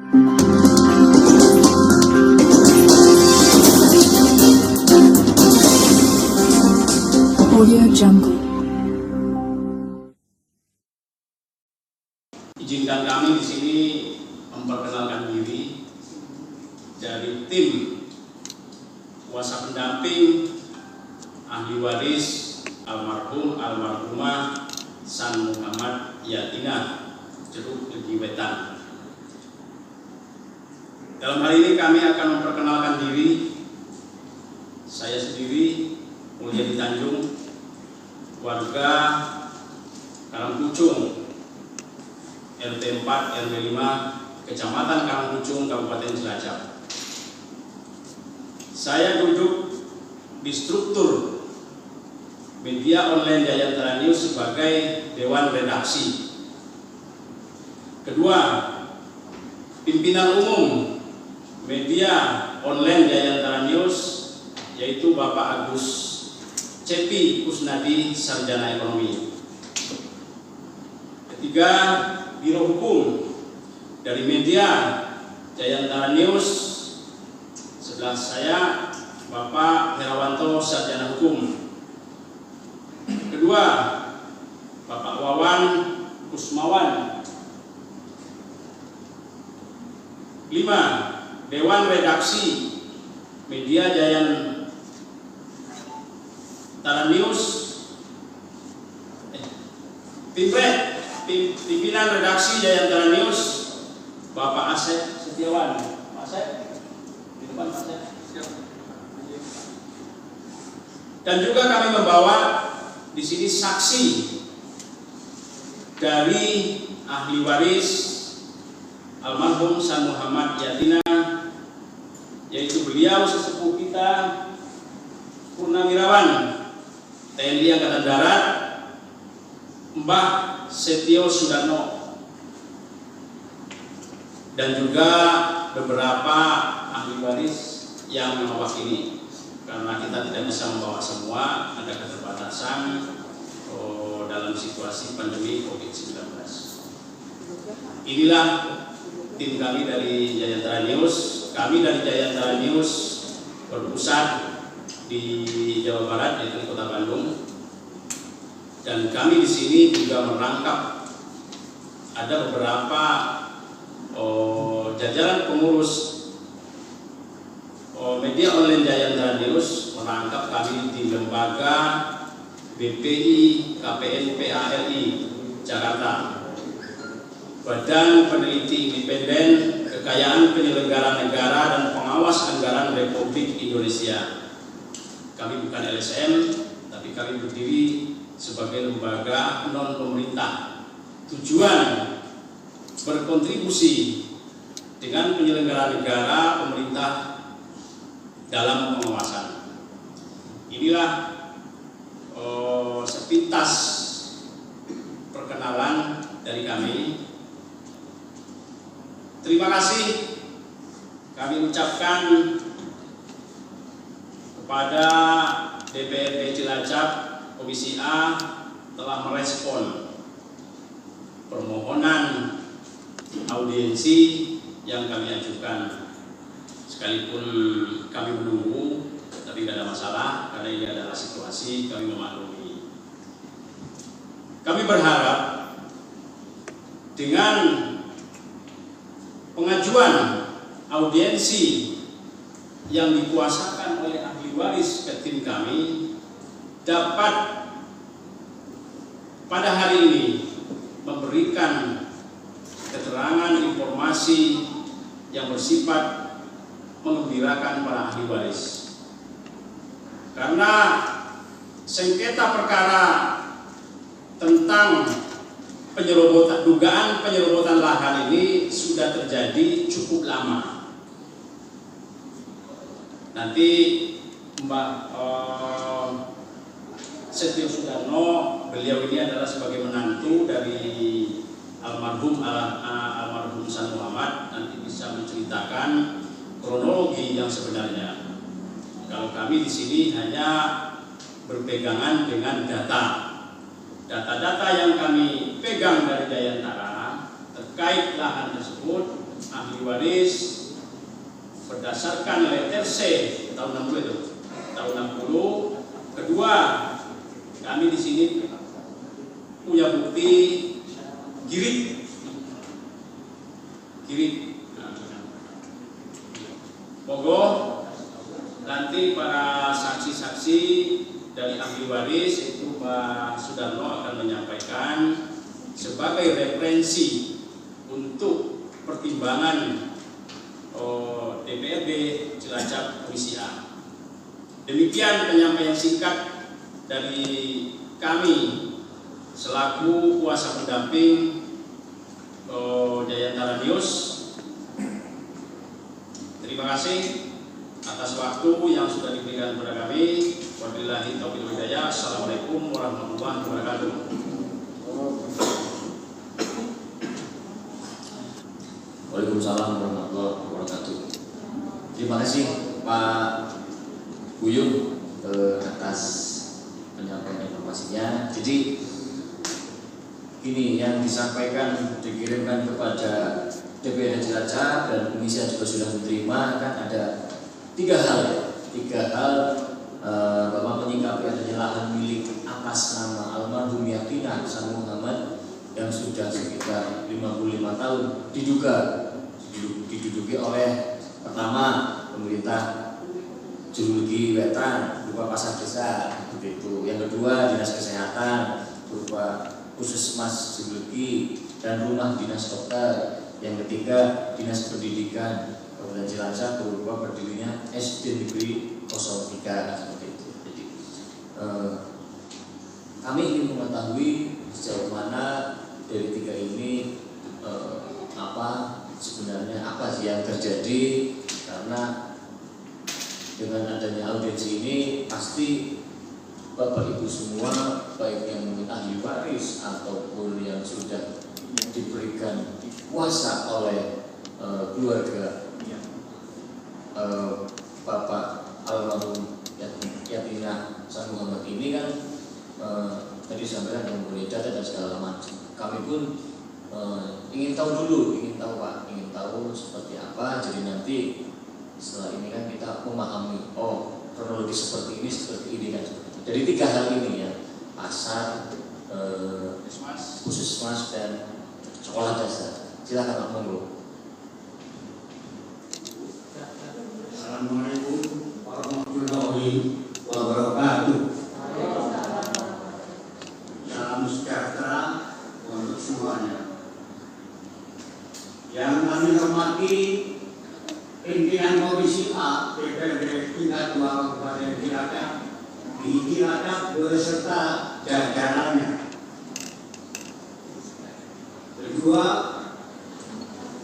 Audio Jungle. Izinkan kami di sini memperkenalkan diri dari tim kuasa pendamping ahli waris almarhumah San Muhammad Yatina Jeruk Legi Wetan. Dalam hal ini kami akan memperkenalkan diri. Saya sendiri Mulyadi Tanjung, warga Karangkucung, RT 4 RW 5, Kecamatan Karangkucung, Kabupaten Cilacap. Saya duduk di struktur media online Jayantara News sebagai Dewan Redaksi. Kedua, pimpinan umum media online Jayantara News yaitu Bapak Agus Cepi Kusnadi, Sarjana Ekonomi. Ketiga, Biro Hukum dari media Jayantara News. Sebelah saya Bapak Herawanto, Sarjana Hukum. Kedua, Bapak Wawan Kusmawan. 5, Dewan Redaksi media Jayantara News. Pimpinan redaksi Jayantara News Bapak Asep Setiawan. Asep, di depan Asep. Dan juga kami membawa di sini saksi dari ahli waris almarhum San Muhammad Yatina, yaitu beliau sesepuh kita Purnawirawan TNI Angkatan Darat Mbah Setio Sudarno, dan juga beberapa ahli waris yang mewakili. Karena kita tidak bisa membawa semua, ada keterbatasan dalam situasi pandemi COVID-19. Inilah tim kami dari Jayantara News. Kami dari Jayantara News berpusat di Jawa Barat, yaitu di Kota Bandung. Dan kami di sini juga merangkap ada beberapa jajaran pengurus media online Jayantara News merangkap kami di lembaga BPI KPN PARI Jakarta, Badan Peneliti Independen Kekayaan Penyelenggara Negara dan Pengawas Anggaran Republik Indonesia. Kami bukan LSM, tapi kami berdiri sebagai lembaga non-pemerintah. Tujuan berkontribusi dengan penyelenggara negara pemerintah dalam pengawasan. Inilah sepintas perkenalan dari kami. Terima kasih kami ucapkan kepada DPRD Cilacap Komisi A telah merespon permohonan audiensi yang kami ajukan. Sekalipun kami menunggu, tapi tidak ada masalah karena ini adalah situasi, kami memaklumi. Kami berharap dengan pengajuan audiensi yang dikuasakan oleh ahli waris ke tim kami dapat pada hari ini memberikan keterangan informasi yang bersifat menggembirakan para ahli waris. Karena sengketa perkara tentang dugaan penyerobotan lahan ini sudah terjadi cukup lama. Nanti Mbak Setio Sudarno, beliau ini adalah sebagai menantu dari almarhum San Muhammad, nanti bisa menceritakan kronologi yang sebenarnya. Kalau kami di sini hanya berpegangan dengan data-data yang kami pegang dari Jayantara terkait lahan tersebut ahli waris berdasarkan letter C tahun 60 itu. Tahun 60. Kedua, kami di sini punya bukti girit. Monggo nanti para saksi-saksi dari ahli waris itu Pak Sudarno akan menyampaikan sebagai referensi untuk pertimbangan DPRD Cilacap Komisi A. Demikian penyampaian singkat dari kami selaku kuasa pendamping Jayantara News. Terima kasih atas waktu yang sudah diberikan kepada kami. Wabillahi taufiq wal hidayah. Assalamualaikum warahmatullahi wabarakatuh. Waalaikumsalam warahmatullahi wabarakatuh. Terima kasih Pak Buyung atas penyampaian informasinya. Jadi ini yang disampaikan dikirimkan kepada DPRD Cilacap dan Komisi juga sudah menerima, kan ada tiga hal Bapak menyikapi adanya lahan milik atas nama almarhum Yatina San Muhammad yang sudah sekitar 55 tahun diduduki oleh pertama pemerintah Julugi Wetan berupa pasar desa begitu, yang kedua dinas kesehatan berupa Puskesmas Julugi dan rumah dinas dokter, yang ketiga dinas pendidikan Kabupaten Cilacap berupa berdirinya SD Negeri 03 seperti itu. Jadi kami ingin mengetahui sejauh mana dari tiga ini apa sebenarnya apa sih yang terjadi, karena dengan adanya audiensi ini pasti Bapak Ibu semua baik yang ahli waris ataupun yang sudah diberikan kuasa oleh keluarga Bapak almarhum Yatina San Muhammad ini kan tadi disampaikan dengan mempunyai data dan segala macam. Kami pun ingin tahu Pak, ingin tahu seperti apa. Jadi nanti setelah ini kan kita memahami kronologi seperti ini kan. Jadi tiga hal ini ya, pasar, puskesmas dan sekolah dasar. Silakan Pak, monggo. Assalamualaikum warahmatullahi wabarakatuh. Salam sejahtera untuk semuanya. Yang kami hormati pimpinan Komisi A DPRD tingkat 2 Kabupaten Cilacap di Cilacap beserta jajarannya. Kedua,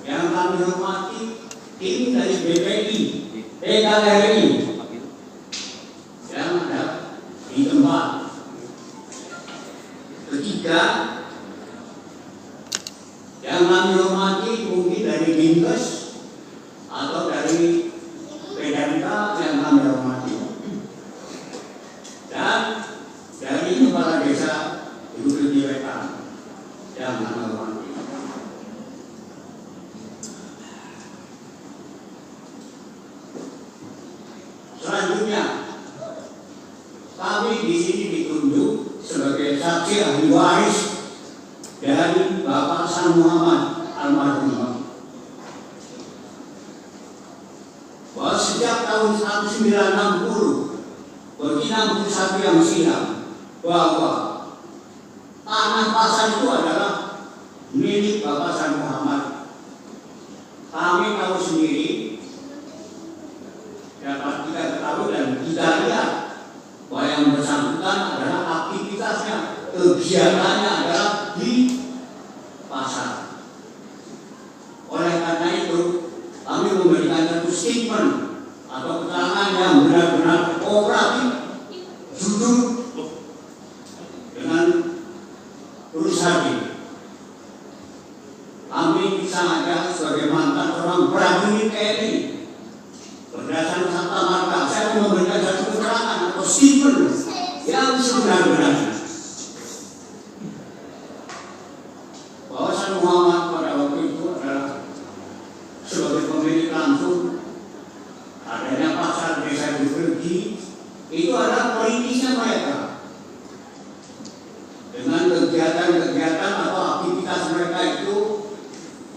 yang kami hormati tim dari BPI, PKRI yang ada di tempat. Ketiga, yang kami hormati mungkin dari Dinkes atau dari PMK yang kami hormati, dan dari kepala desa Ibu Wetan yang kami hormati. Selanjutnya, kami di sini ditunjuk sebagai saksi ahli waris dari Bapak San Muhammad almarhum, bahwa sejak tahun 1960 berkinang sapi yang silam bahwa tanah pasar itu adalah milik Bapak San Muhammad. Kami tahu sendiri, dapat kita ketahui dan kita lihat bahwa yang bersangkutan adalah aktivitasnya, kegiatannya adalah di pasar. Oleh karena itu, kami memberikan satu statement atau keterangan yang benar-benar kooperatif, jujur dengan perusahaan ini. Kami disengaja sebagai mantan seorang prajurit TNI berdasarkan Sabta Marga, saya memberikan satu keterangan atau statement yang sebenar-benarnya bahwa San Muhammad pada waktu itu adalah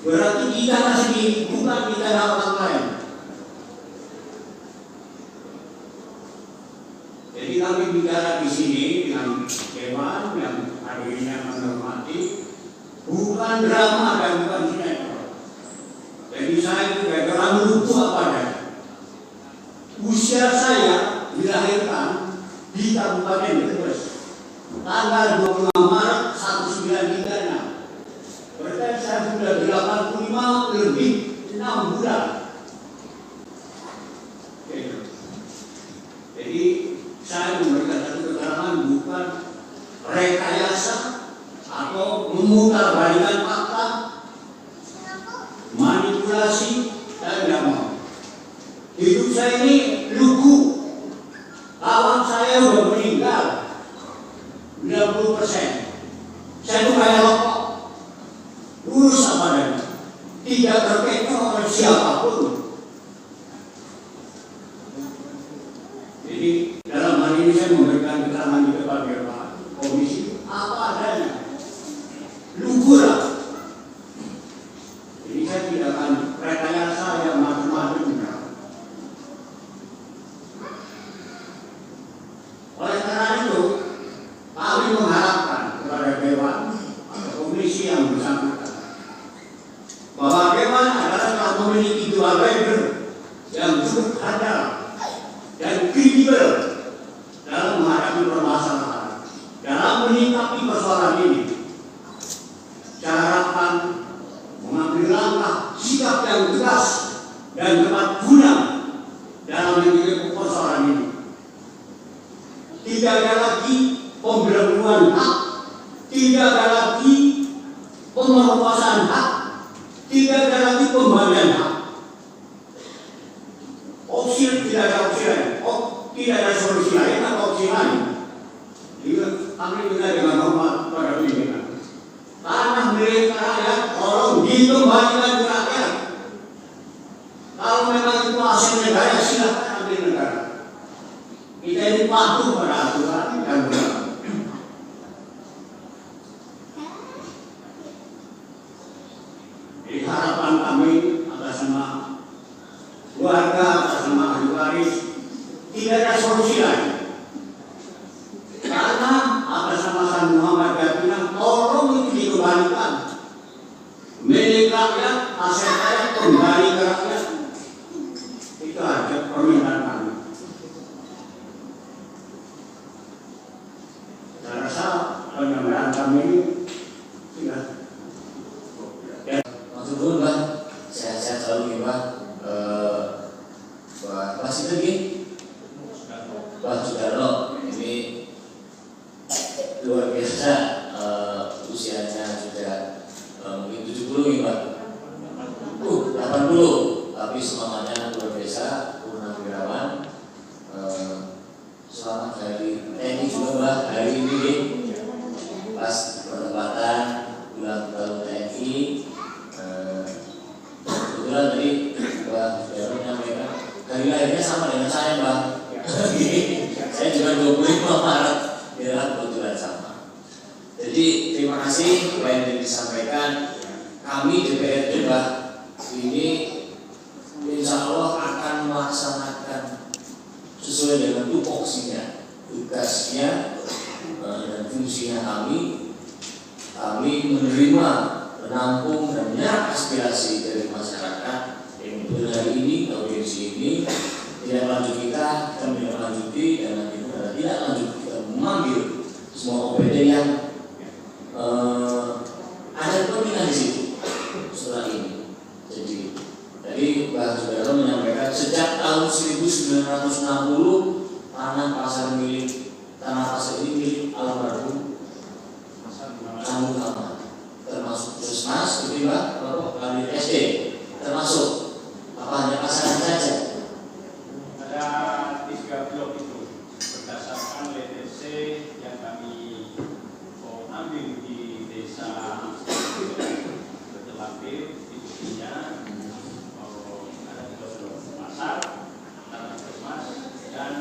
Berarti kita masih bukan di tanah orang lain. Jadi kami bicara di sini dengan dewan yang hadirinnya menghormati, bukan drama dan bukan sinetron. Jadi saya juga telah menutup apa adanya. Usia saya dilahirkan di Kabupaten Brebes tanggal 26 Maret 1936. Berarti saya sudah 85 lebih 6 bulan. Jadi saya memberikan satu keterangan bukan rekayasa atau memutarbalikkan fakta, manipulasi, dan tidak mau. Hidup saya ini lugu. Kawan saya sudah meninggal 90%. Saya itu kayak rokok, lurus apa adanya, tidak terkecoh oleh siapapun. Jadi dalam hal ini saya memberikan keterangan di depan Dewan Komisi apa adanya, lugu lah. Jadi saya tidak akan rekayasa yang macam-macam. Oleh karena itu, kami mengharapkan kepada Dewan atau komisi yang bersangkutan bahwa Dewan adalah telah memiliki dua leader yang cukup handal dan kredibel dalam menghadapi permasalahan, dalam menyikapi persoalan ini. Saya harapkan mengambil langkah sikap yang tegas dan tepat guna dalam menyikapi persoalan ini. Tidak ada lagi pembelengguan hak, tidak ada lagi pemerkosaan hak, tidak ada lagi pembagian hak. Opsi tidak ada opsi lain, tidak ada solusi lain atau opsi lain. Kami juga dengan hormat pada pimpinan. Tanah milik rakyat, tolong dikembalikan ke rakyat. Kalau memang itu aset negara, silakan ambil negara. Kita ini patuh pada aturan dan undang. Jadi harapan kami atas nama keluarga, atas nama ahli waris, tidak ada solusi lain. Karena atas nama San Muhammad Gatina, tolong itu dikembalikan. Milik rakyat, aset rakyat kembali ke rakyat. Itu aja permintaan kami. Saya rasa penyampaian kami sudah. Maksud dulu Mbak, sehat-sehat selalu Mbak. Masih lagi Pak Sudarno, ini luar biasa, usianya sudah mungkin 70 Mbak. 80, tapi semangatnya luar biasa, purnawirawan. Selamat hari TNI juga Mbak, hari ini pas bertepatan bulan tahun TNI. Kebetulan tadi Mbak Sudarno menyampaikan hari lahirnya sama dengan saya Mbak. Saya juga 25 Maret, ya kebetulan sama. Jadi terima kasih apa yang disampaikan. Kami DPRD Mbak ini insya Allah akan melaksanakan sesuai dengan tupoksinya, tugasnya dan fungsinya kami. Kami menerima, menampung dan menyerap aspirasi dari masyarakat yang hari ini, audiensi ini. Tidak lanjut kita menindaklanjuti dan nanti tidak lanjut kita memanggil semua OPD yang ada kepentingan di situ setelah ini. Jadi tadi Pak Sudarno menyampaikan sejak tahun 1960 tanah pasar ini milik almarhum San Muhammad, termasuk Puskesmas, gitu Pak, lanjut SD, termasuk apa hanya pasaran saja. Ada 3 blok itu berdasarkan LTC yang kami ambil di desa Betelapir, isinya ada 3 blok pasar, tanah Puskesmas dan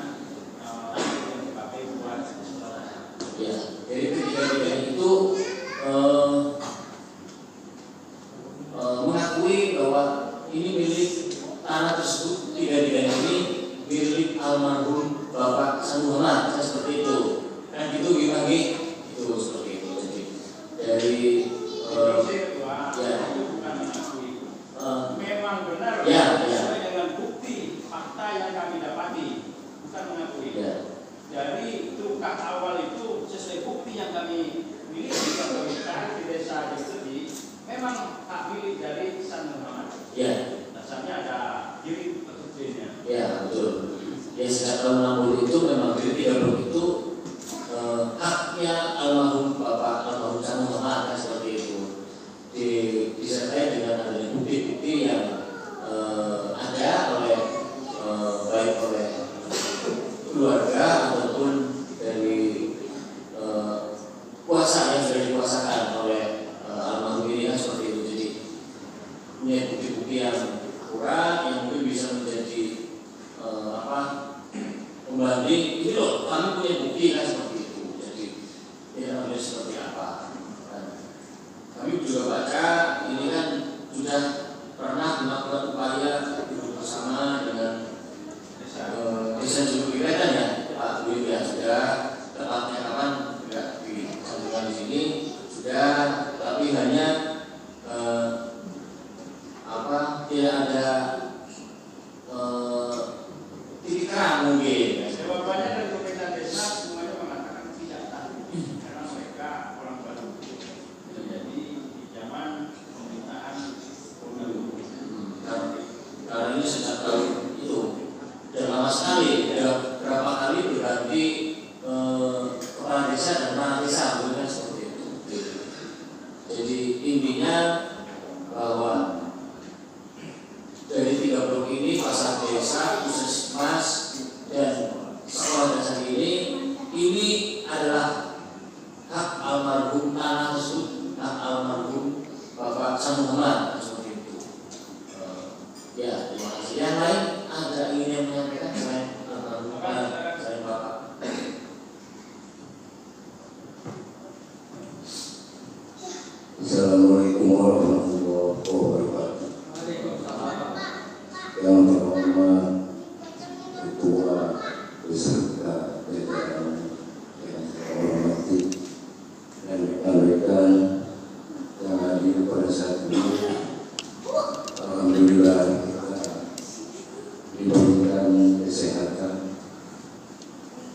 yang dipakai buat sekolah. Ya, jadi ketiga-tiganya itu mengakui bahwa ini milik tanah tersebut tiga-tiganya ini milik almarhum Bapak San Muhammad, seperti itu. Kan gitu gimana itu seperti itu. Jadi dari itu bukan mengakui. Memang benar sesuai dengan bukti fakta yang kami dapati, bukan mengakui. Dari tukang awal itu sesuai bukti yang kami miliki di desa Jepsedi, memang hak milik dari San Muhammad. Dasarnya ada diri tertulisnya. Betul. Sejak tahun 60 itu memang dari 30 itu haknya almarhum Bapak almarhum San Muhammad, seperti itu. Disertai dengan adanya bukti-bukti yang ada baik oleh keluarga ataupun dari kuasa yang sudah dikuasakan oleh almarhum ini, kan seperti itu. Jadi punya bukti-bukti yang akurat yang mungkin bisa menjadi pembanding. Ini loh, kami punya bukti, kan seperti itu. Jadi namanya seperti apa? Kami juga baca ini kan sudah pernah melakukan upaya bersama dengan desa Julukiretan, ya Pak Budi, ya sudah. Tepatnya kapan tidak disambungkan di sini sudah, tapi hanya tidak ada titik terang mungkin. Jawabannya dari pemerintah desa semuanya mengatakan tidak tahu, karena mereka orang baru. Jadi di zaman pemerintahan pemilu. Karena ini sejak tahun itu sudah lama sekali, sudah berapa kali berganti kepala desa dan kepala desa, bukan seperti itu. Jadi intinya bahwa dari 30 ini pasar desa, puskesmas dan sekolah dasar ini adalah hak almarhum tanah tersebut, hak almarhum Bapak San Muhammad, seperti itu. Terima kasih. Yang lain ada ingin yang menyampaikan selain almarhum selain Bapak? Assalamualaikum warahmatullahi wabarakatuh. Yang terhormat Ketua beserta jajaran yang saya hormati dan rekan-rekan yang hadir pada saat ini, alhamdulillah kita diberikan kesehatan,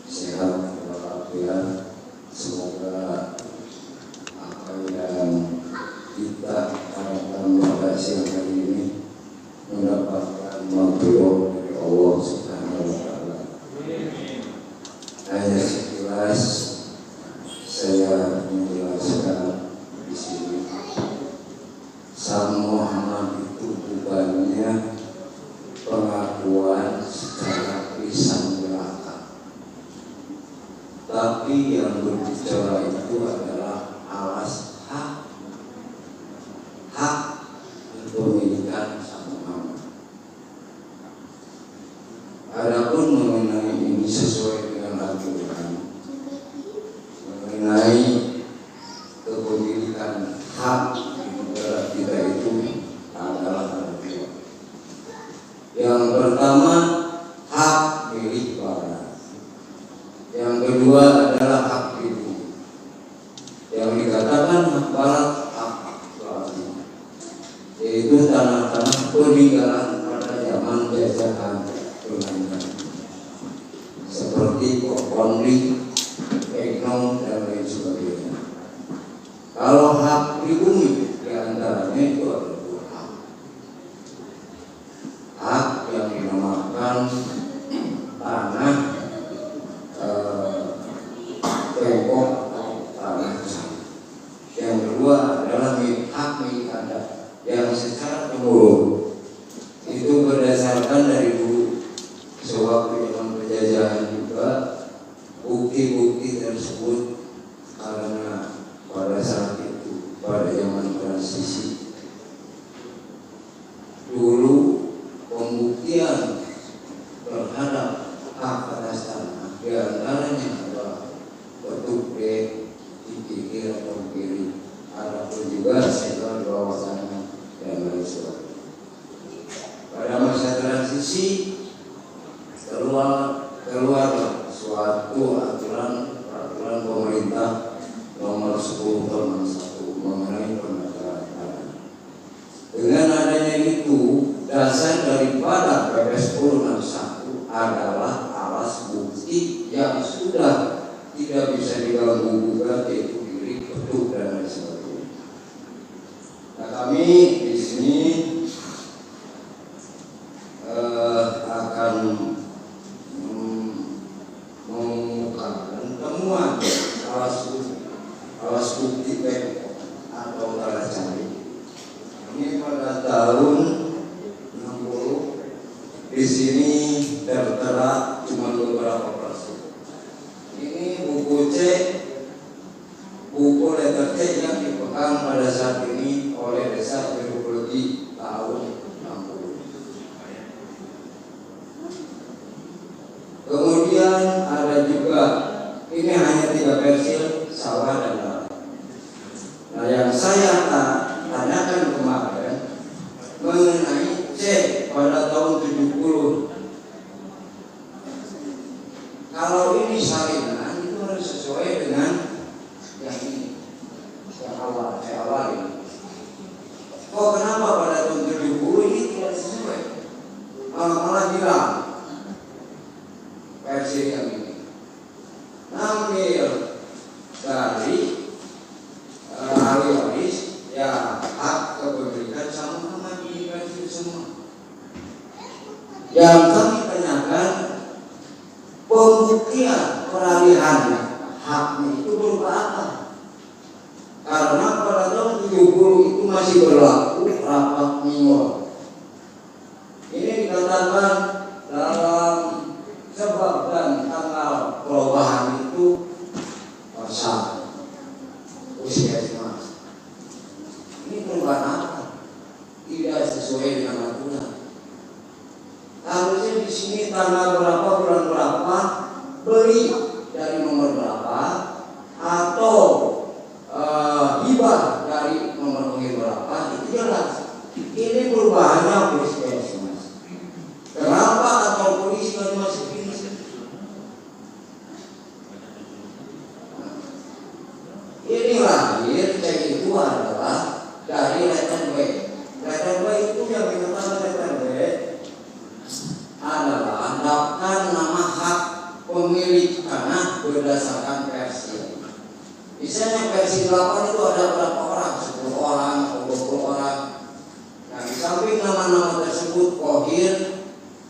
sehat walafiat. Semoga apa yang kita harapkan pada siang hari ini mendapatkan maghfirah dari Allah Subhanahu wa taala. Hanya sekilas saya menjelaskan di sini, San Muhammad itu bukannya pengakuan secara lisan belaka, tapi yang berbicara itu adalah alas hak kepemilikan San Muhammad. Adapun mengenai ini sesuai dengan aturan mengenai kepemilikan hak di negara kita itu adalah ada dua. Yang pertama hak milik barat, yang kedua adalah hak pribadi. Yang dikatakan hak barat hak pribadi, yaitu tanah-tanah peninggalan pada zaman jajahan Belanda seperti Kokondi, Egnom dan lain sebagainya. Kalau hak pribumi diantaranya itu ada dua hak. Hak yang dinamakan tanah tembok atau tanah sawit. Yang kedua adalah hak milik adat yang secara temurun itu berdasarkan dari dulu sewaktu zaman penjajahan juga. Bukti-bukti tersebut karena pada saat itu pada zaman transisi dulu pembuktian terhadap hak atas tanah diantaranya adalah bentuk D di kiri atau kiri, adapun juga segel di bawah sana dan tahun 60 di sini tertera cuma beberapa persen. Ini buku C, buku letter C yang dipegang pada saat ini oleh Desa Geologi tahun 60. Kemudian ada juga, ini hanya 3 versi, sawah dan lahan. Nah, yang saya tanyakan kemarin mengenai C pada tahun 70. Kalau ini salinan itu harus sesuai dengan yang ini, yang awal, saya awal ini. Kok kenapa pada tahun 70 ini tidak sesuai? Malah bilang versi yang ini ngambil dari ahli waris, ya hak kepemilikan sama di versi semua. Yang kami tanyakan pembuktian peralihannya, haknya itu berupa apa? Karena pada tahun 70 itu masih berlaku rapat minggu. Ini dikatakan dalam sebab dan tanggal perubahan itu masa usia emas. Ini perubahan apa? Tidak sesuai dengan aturan. Harusnya di sini tanggal berapa, bulan berapa, beli dari nomor berapa, atau hibah dari nomor berapa, itu jelas. Ini perubahannya usia emas. Kenapa atau polisi kan masih ini? Ini lahir cek itu adalah dari letter B. Letter B itu yang dikatakan letter B adalah daftar nama hak pemilik tanah berdasarkan versi. Misalnya versi 8 itu ada berapa orang? 10 orang atau 20 orang. Nah, di samping nama-nama tersebut kohir,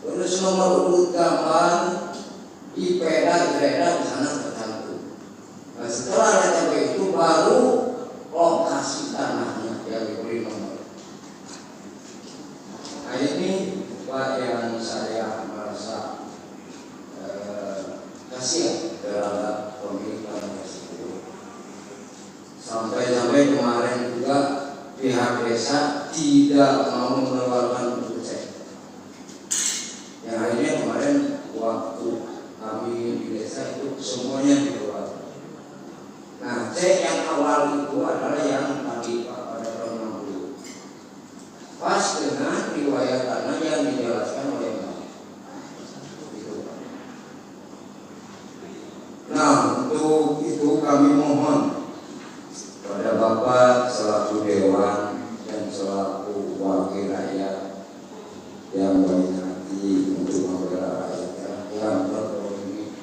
terus nomor urut gambar, IPEDA, di sana tercantum. Nah, setelah letter itu baru lokasi tanahnya yang diberi nomor. Nah, ini Pak yang saya merasa kasihan terhadap pemilik tanah tersebut. Sampai kemarin juga pihak desa tidak mau mengeluarkan buku cek. Yang akhirnya kemarin waktu kami di desa itu semuanya dikeluarkan. Nah, cek yang awal itu adalah yang tadi Pak pada tahun 60. Pas dengan riwayat tanah yang dijelaskan oleh Pak. Itu. Nah, untuk itu kami mohon pada Bapak selaku Dewan dan selaku wakil rakyat yang baik hati untuk membela rakyat yang berdoa ini,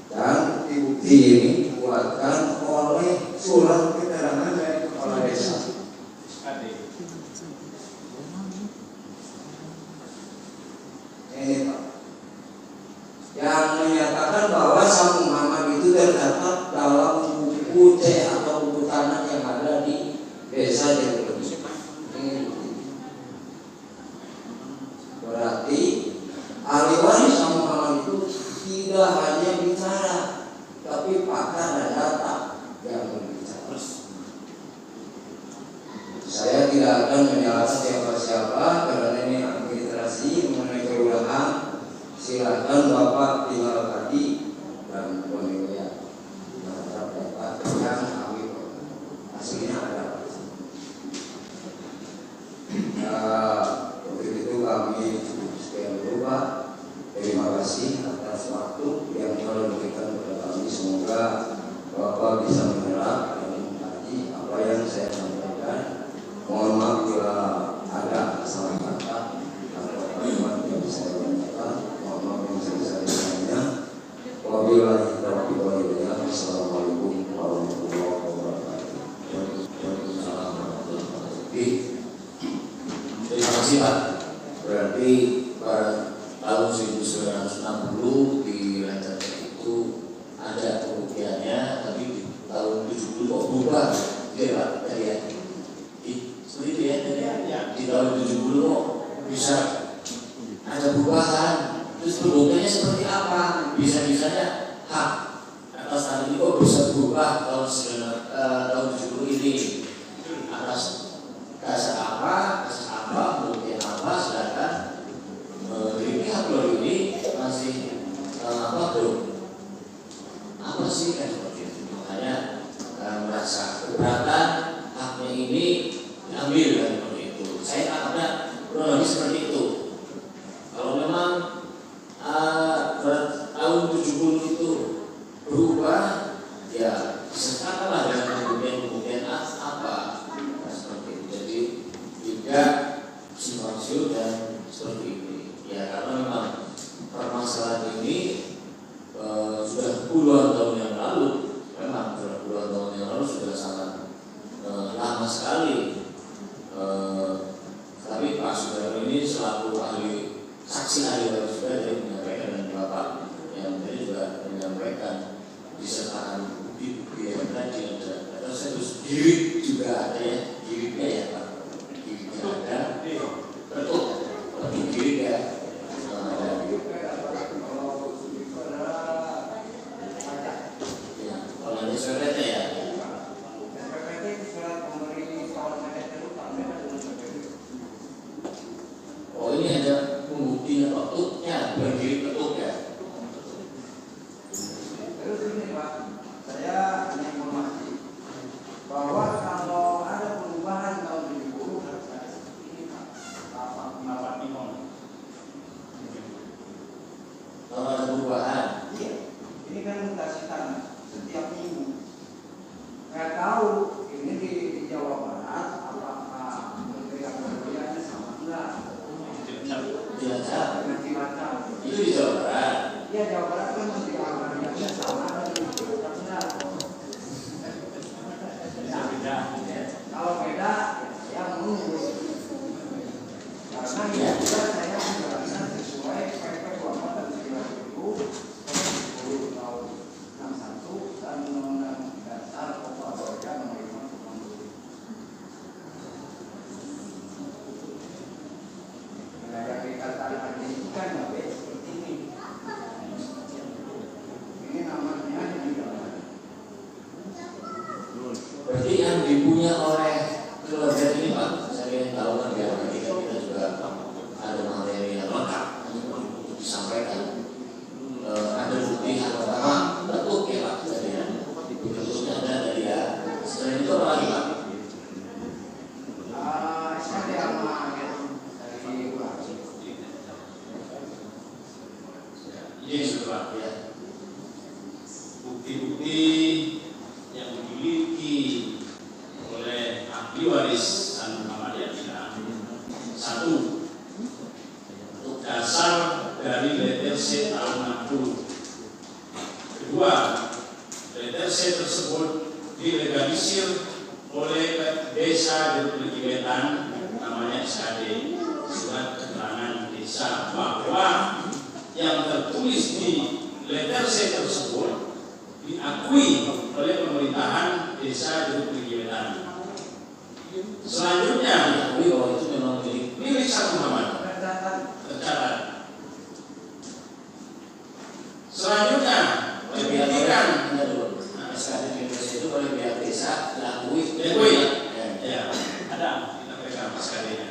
dan bukti ini dibuatkan oleh surat keterangan dari kepala desa. Ini Pak, yang menyatakan bahwa Sang Muhammad itu terdapat dalam buku C atau buku tanah yang ada di desa Jepang. Berarti ahli waris Sang Muhammad itu tidak hanya bicara, tapi pakar dan data yang berbicara. Saya tidak akan menyalahkan siapa-siapa karena ini administrasi mengenai kelurahan. Silakan Bapak tinggal tadi dan penilaian terhadap data yang kami hasilnya ada. Untuk itu kami sekian dulu Pak. Terima kasih atas waktu yang telah diberikan kepada kami. Semoga Bapak bisa menyerap dan mengkaji apa yang saya sampaikan. Mohon maaf bila ada salah kata atau kalimat yang saya tanyakan. Wabillahi taufiq wal hidayah. Wassalamualaikum warahmatullahi wabarakatuh. Terima kasih Pak. Berarti pada tahun 1960 di letter itu ada pembuktiannya, tapi di tahun 70 kok berubah, ya Pak? Tadi ya. seperti apa? Bisa-bisanya hak atas tanah ini kok bisa berubah tahun 70 ini atas dasar apa, kemudian apa, sedangkan dari pihak Lori ini masih apa sih kan seperti itu. Makanya merasa keberatan haknya ini diambil kan seperti itu. Saya tangkapnya kurang lebih seperti itu. Kalau memang tahun 70 itu berubah, ya disertakanlah dengan kemudian apa seperti itu. Jadi tidak simpang siur dan seperti ini. Ya karena memang permasalahan ini sudah puluhan tahun yang lalu, memang sudah puluhan tahun yang lalu sudah sangat lama sekali. Tapi Pak Sudaryo ini selaku saksi ahli waris juga dia menyampaikan, dan Bapak yang tadi juga menyampaikan disertakan bukti yang tadi ada. Saya terus girik juga ada ya, giriknya ya Pak, giriknya ada, betul, lebih girik ya. Kalau ada suratnya ya. Oh ini ada pembuktian petutnya, berdiri petut ya. Terus ini Pak, saya ada informasi bahwa kalau ada perubahan tahun 70 ini Pak, Kalau ada perubahan, iya, ini kan mutasi tanah setiap minggu. Nggak tahu ini di Jawa Barat apakah Menteri Agraria sama enggak? Cilacap, Dengan Cilacap. itu di Jawa Barat. Iya, Jawa Barat kan Menteri Agraria sama dengan Cilacap enggak? Kalau beda, ya menunggu. Karena ya juga saya menjalankan sesuai PP 24 dan 30 tahun 61 dan Undang-Undang Dasar Papua nomor 5 Wilayah dikatakan ini kan seperti ini. Ini namanya dijalankan. Berarti yang dipunya oleh keluarga ini Pak, saya ingin tahu kan biar nanti kita juga ada materi yang lengkap untuk disampaikan. Ada bukti hal pertama betul ya Pak, saya bentuknya ada dari ya. Selain itu apa lagi Pak? Saya sama dari Ulang. Ini sudah Ya. bukti-bukti yang dimiliki oleh ahli waris San Muhammadiyah kita. Satu, dasar dari letter C tahun 60. Kedua, letter C tersebut dilegalisir oleh Desa Jeruk Wetan, namanya SKD, surat keterangan desa, bahwa yang tertulis di letter C tersebut diakui oleh pemerintahan Desa Jeruk Wetan. Selanjutnya, Diakui bahwa itu memang milik San Muhammad, tercatat. Selanjutnya, dibuktikan SKD di Indonesia itu oleh pihak desa diakui. ya, ada kita rekam sekalinya.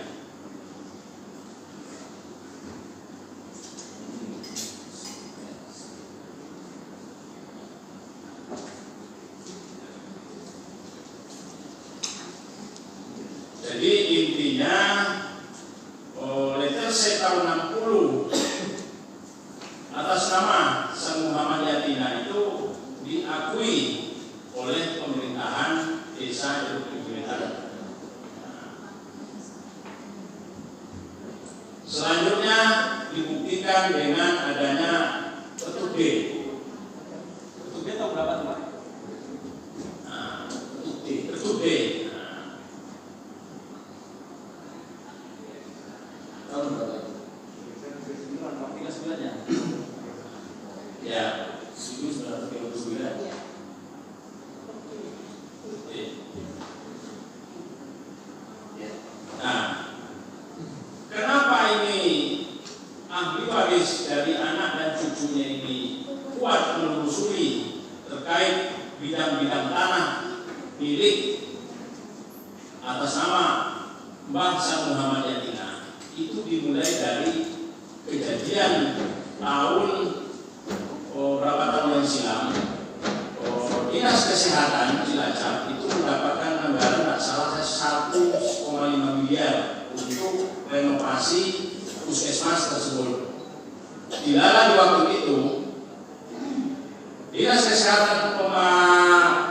Jadi intinya letter C tahun 60 atas nama San Muhammadiyah itu diakui oleh pemerintahan Desa Jeruk Wetan. Selanjutnya dibuktikan dengan adanya petut B. Petut B tahun berapa tuh Pak? Petut B. Tahun berapa? 39 ya. Ya, 1939. nah, kenapa ini ahli waris dari anak dan cucu bidang-bidang tanah milik atas nama Mbah San Muhammad Yatina itu dimulai dari kejadian tahun berapa tahun yang silam. Dinas Kesehatan Cilacap itu mendapatkan anggaran tak salah 1,5 miliar untuk renovasi puskesmas tersebut. Dilala di waktu itu Dinas Kesehatan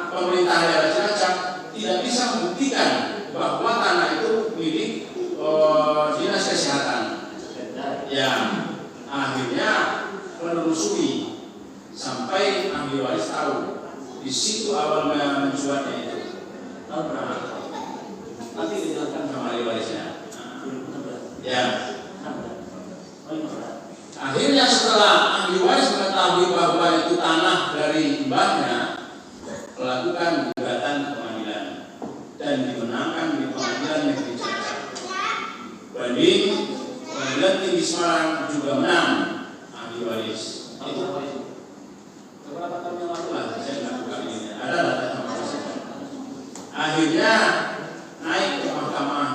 pemerintah daerah Cilacap tidak bisa membuktikan bahwa tanah itu milik Dinas Kesehatan. Ya, akhirnya menelusuri sampai ahli waris tahu. Di situ awalnya mencuatnya itu. Nanti dijelaskan sama ahli warisnya. Ya. Akhirnya setelah ahli waris mengetahui bahwa itu tanah dari mbahnya, melakukan gugatan ke pengadilan dan dimenangkan di Pengadilan Negeri Cilacap. Banding Pengadilan Tinggi Semarang juga menang ahli waris. Itu beberapa tahun yang lalu lah, saya nggak buka ini. Ada data sama saya. Akhirnya naik ke mahkamah.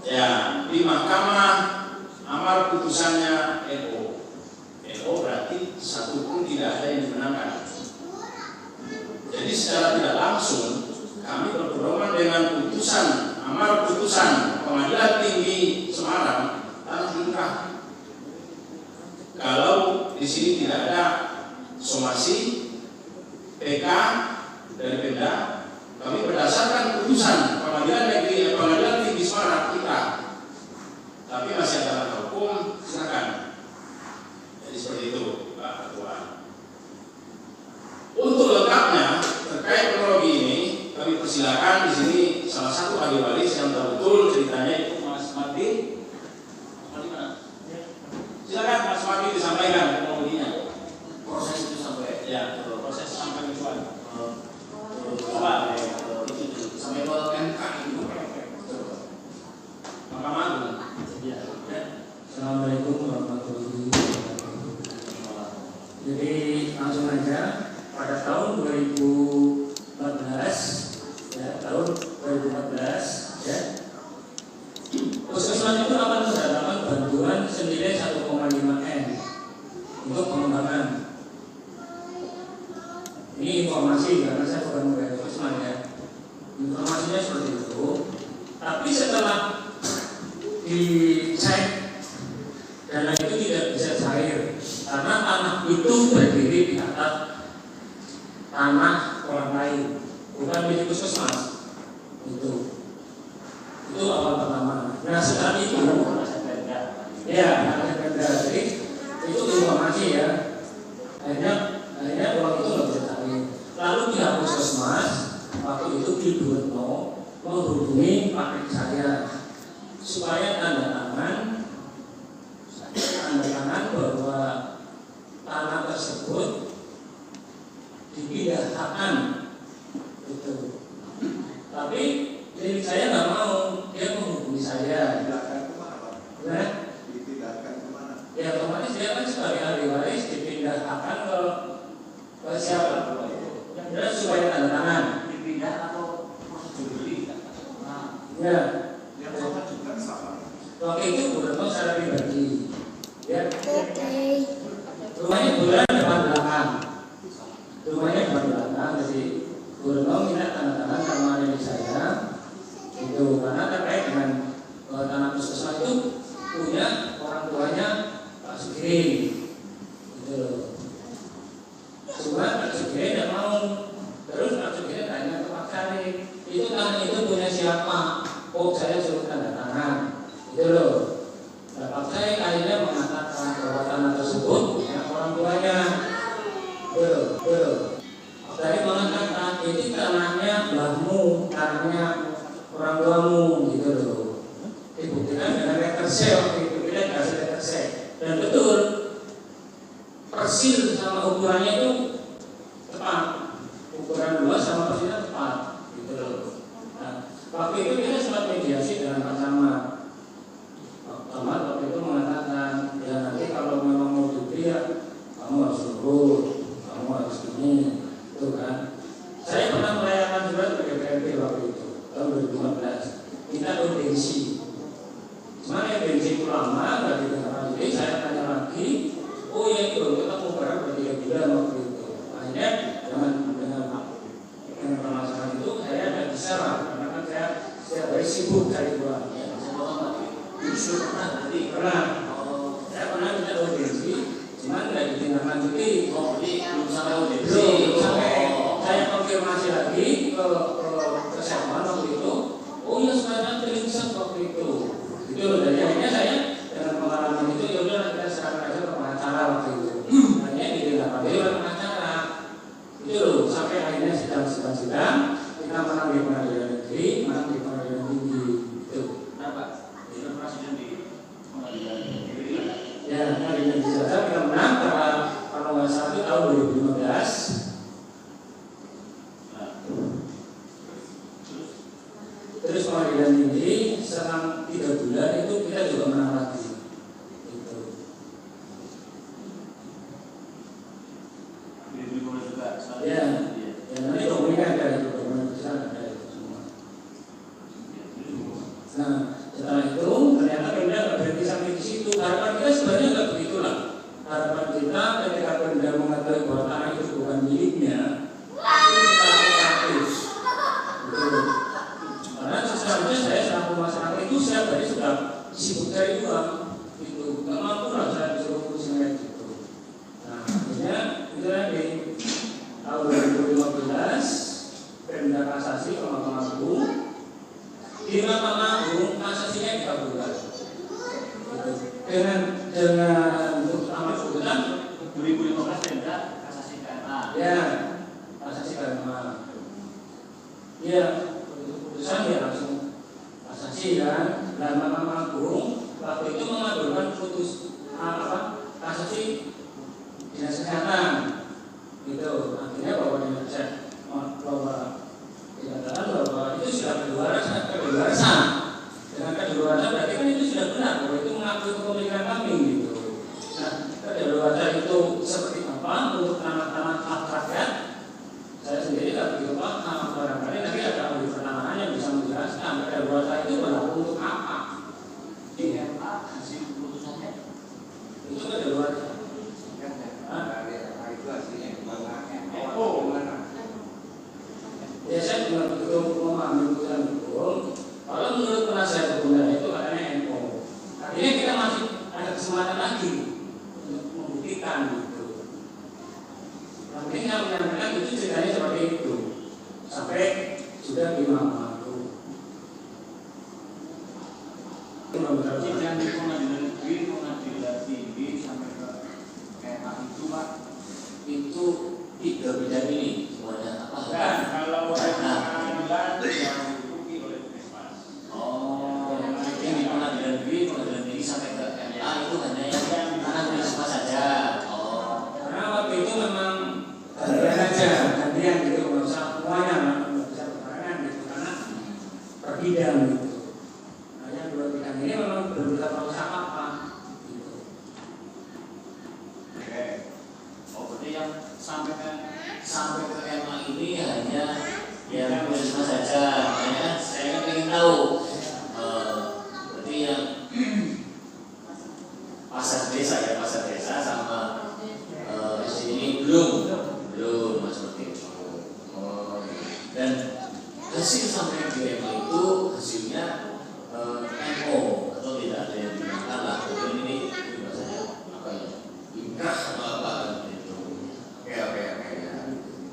Ya, di mahkamah amar putusannya LO. LO berarti satu pun tidak ada yang dimenangkan. Jadi secara tidak langsung kami berpedoman dengan putusan amar putusan Pengadilan Tinggi Semarang tanah inkrah. Kalau di sini tidak ada somasi PK dari Pemda, kami berdasarkan putusan Pengadilan Tinggi Semarang inkrah. Tapi masih ada langkah hukum, silakan. Jadi seperti itu, Pak Ketua. Untuk lengkapnya terkait kronologi ini, kami persilakan di sini salah satu ahli waris yang tahu betul ceritanya itu Mas Mardi. Mas mana? Silakan Mas Mardi disampaikan kronologinya. proses itu sampai Ya, proses sampai kecuali. Coba itu sampai ke MK itu. Mahkamah Agung. Assalamualaikum warahmatullahi wabarakatuh. Jadi langsung aja pada tahun 2014 ya, tahun 2014 ya. Puskesmas itu akan mendapatkan bantuan senilai 1,5 M untuk pengembangan. Ini informasi karena saya bukan pegawai puskesmas ya. Informasinya seperti itu. Tapi setelah dicek dana itu tidak bisa cair karena tanah itu berdiri di atas tanah orang lain, bukan milik puskesmas. Itu awal pertama. Nah setelah itu ya jadi itu informasi ya. Akhirnya uang itu nggak bisa cair. Lalu pihak puskesmas waktu itu di Duetno menghubungi Pak saya supaya tanda tangan bahwa tanah tersebut dipindahkan itu. Tapi milik saya nggak mau, dia menghubungi saya. Nah, dipindahkan kemana? ya otomatis dia kan sebagai ahli waris dipindahkan ke siapa? Yang jelas supaya tanda tangan. Dipindah atau prosedur beli? Ya. Yang mengajukan sama. Waktu itu Gubernur secara pribadi, ya. Rumahnya bulan depan belakang. Jadi Gubernur minta tanda tangan sama milik saya. Itu karena terkait dengan tanah puskesmas itu punya orang tuanya Pak Sugiri. Itu loh. Cuma Pak Sugiri tidak mau. Terus Pak Sugiri tanya ke Pak Sari, itu tanah itu punya siapa? Oh saya suruh tanda tangan. Itu loh. Bapak saya akhirnya mengatakan bahwa tanah tersebut punya orang tuanya. Belum. Dari mengatakan itu tanahnya mbahmu, tanahnya orang tuamu, gitu loh. Dibuktikan dengan reterse waktu itu, kita kasih reterse. Dan betul, persil sama ukurannya itu tepat. Ukuran luas sama persilnya tepat, gitu loh. Nah, waktu itu kita sempat mediasi dengan Pak Camat. Camat waktu itu mengatakan, ya nanti kalau memang mau dibeli ya kamu harus turun, kamu harus ini. 2015 kita urgensi. Cuma yang urgensi itu lama, nggak ditindaklanjuti. Saya tanya lagi, oh ya itu baru ketemu barang ber3 bulan waktu itu. Akhirnya dengan permasalahan itu saya nggak bisa lah, karena kan saya setiap hari sibuk cari uang. Ya, saya mau lagi. Justru pernah nanti. Pernah, saya pernah minta urgensi, cuma nggak ditindaklanjuti. Oh, jadi belum sampai urgensi. Belum sampai saya konfirmasi lagi ke kesehatan waktu itu. Oh ya sekarang terlihat waktu itu. Itu loh, jadi akhirnya saya dengan pengalaman itu ya udah kita serahkan aja ke pengacara waktu itu. Hanya ditindaklanjuti oleh pengacara. Itu loh, sampai akhirnya sidang kita menang di pengadilan negeri, menang di pengadilan tinggi. Itu. Kenapa? Itu presiden di pengadilan negeri. Ya, pengadilan tinggi saja kita menang kalau nggak salah itu tahun 2015. Terus pengadilan tinggi selang 3 bulan itu kita juga menang lagi. Itu. Ya, ya nanti dokumennya ada itu, dokumen besar ada itu semua. Nah, setelah itu ternyata Pemda nggak berhenti sampai di situ. Harapan kita sebenarnya nggak begitulah. Harapan kita ketika Pemda mengetahui bahwa tanah itu bukan miliknya, itu kita gratis. Betul. Karena seharusnya saya selaku masyarakat itu setiap hari sudah sibuk cari uang, itu nggak mampu lah saya disuruh ngurusin kayak gitu. Nah, akhirnya itu di tahun 2015 Pemda Kasasi ke Mahkamah Agung, di Mahkamah Agung kasasinya dikabulkan. Gitu. Dengan amat putusan 2015 Pemda kasasi KMA. ya kasasi KMA. Ya. Putusan dia langsung kasasi kan, dan Mahkamah Agung waktu itu mengabulkan kasasi dinas kesehatan, gitu. Akhirnya bahwa dikatakan bahwa itu sudah keluarsan. Dengan keluarsan berarti kan itu sudah benar bahwa itu mengakui kepemilikan kami, gitu. Nah, keluarsan itu seperti apa untuk tanah-tanah hak rakyat? Saya sendiri tak begitu paham, barangkali nanti ada ahli pertanahan yang bisa menjelaskan kedaluarsa itu berlaku untuk apa. DMA hasil keputusannya Itu kedaluarsa. Itu hasilnya gimana? Ya saya juga betul memahami putusan hukum. Kalau menurut penasihat hukum itu katanya NO. Artinya kita masih ada kesempatan lagi untuk membuktikan, gitu. Nanti saya menyampaikan itu ceritanya seperti itu sampai sudah di Mahkamah Agung. yang di pengadilan negeri, pengadilan tinggi sampai ke KMA itu Pak, itu 3 bidang ini semuanya apa? Dan kalau pengadilan yang diikuti oleh Bebas. Oh, yang di pengadilan negeri, pengadilan tinggi sampai ke KMA itu hanya yang tanah risma saja. Oh, Karena waktu itu memang gantian gitu, nggak usah semuanya, nggak bisa berbarengan gitu, karena per bidang gitu. Hanya 2 bidang ini memang berbeda proses apa gitu. oke. Oh, berarti yang sampai ke KMA ini hanya yang risma saja. Makanya saya kan ingin tahu. Berarti yang pasar desa sama sini belum seperti itu. Dan hasil sampai di KMA itu hasilnya NO atau tidak ada yang digunakan lah. Mungkin ini bahasanya apa ya? Inkrah atau apa gitu. Oke.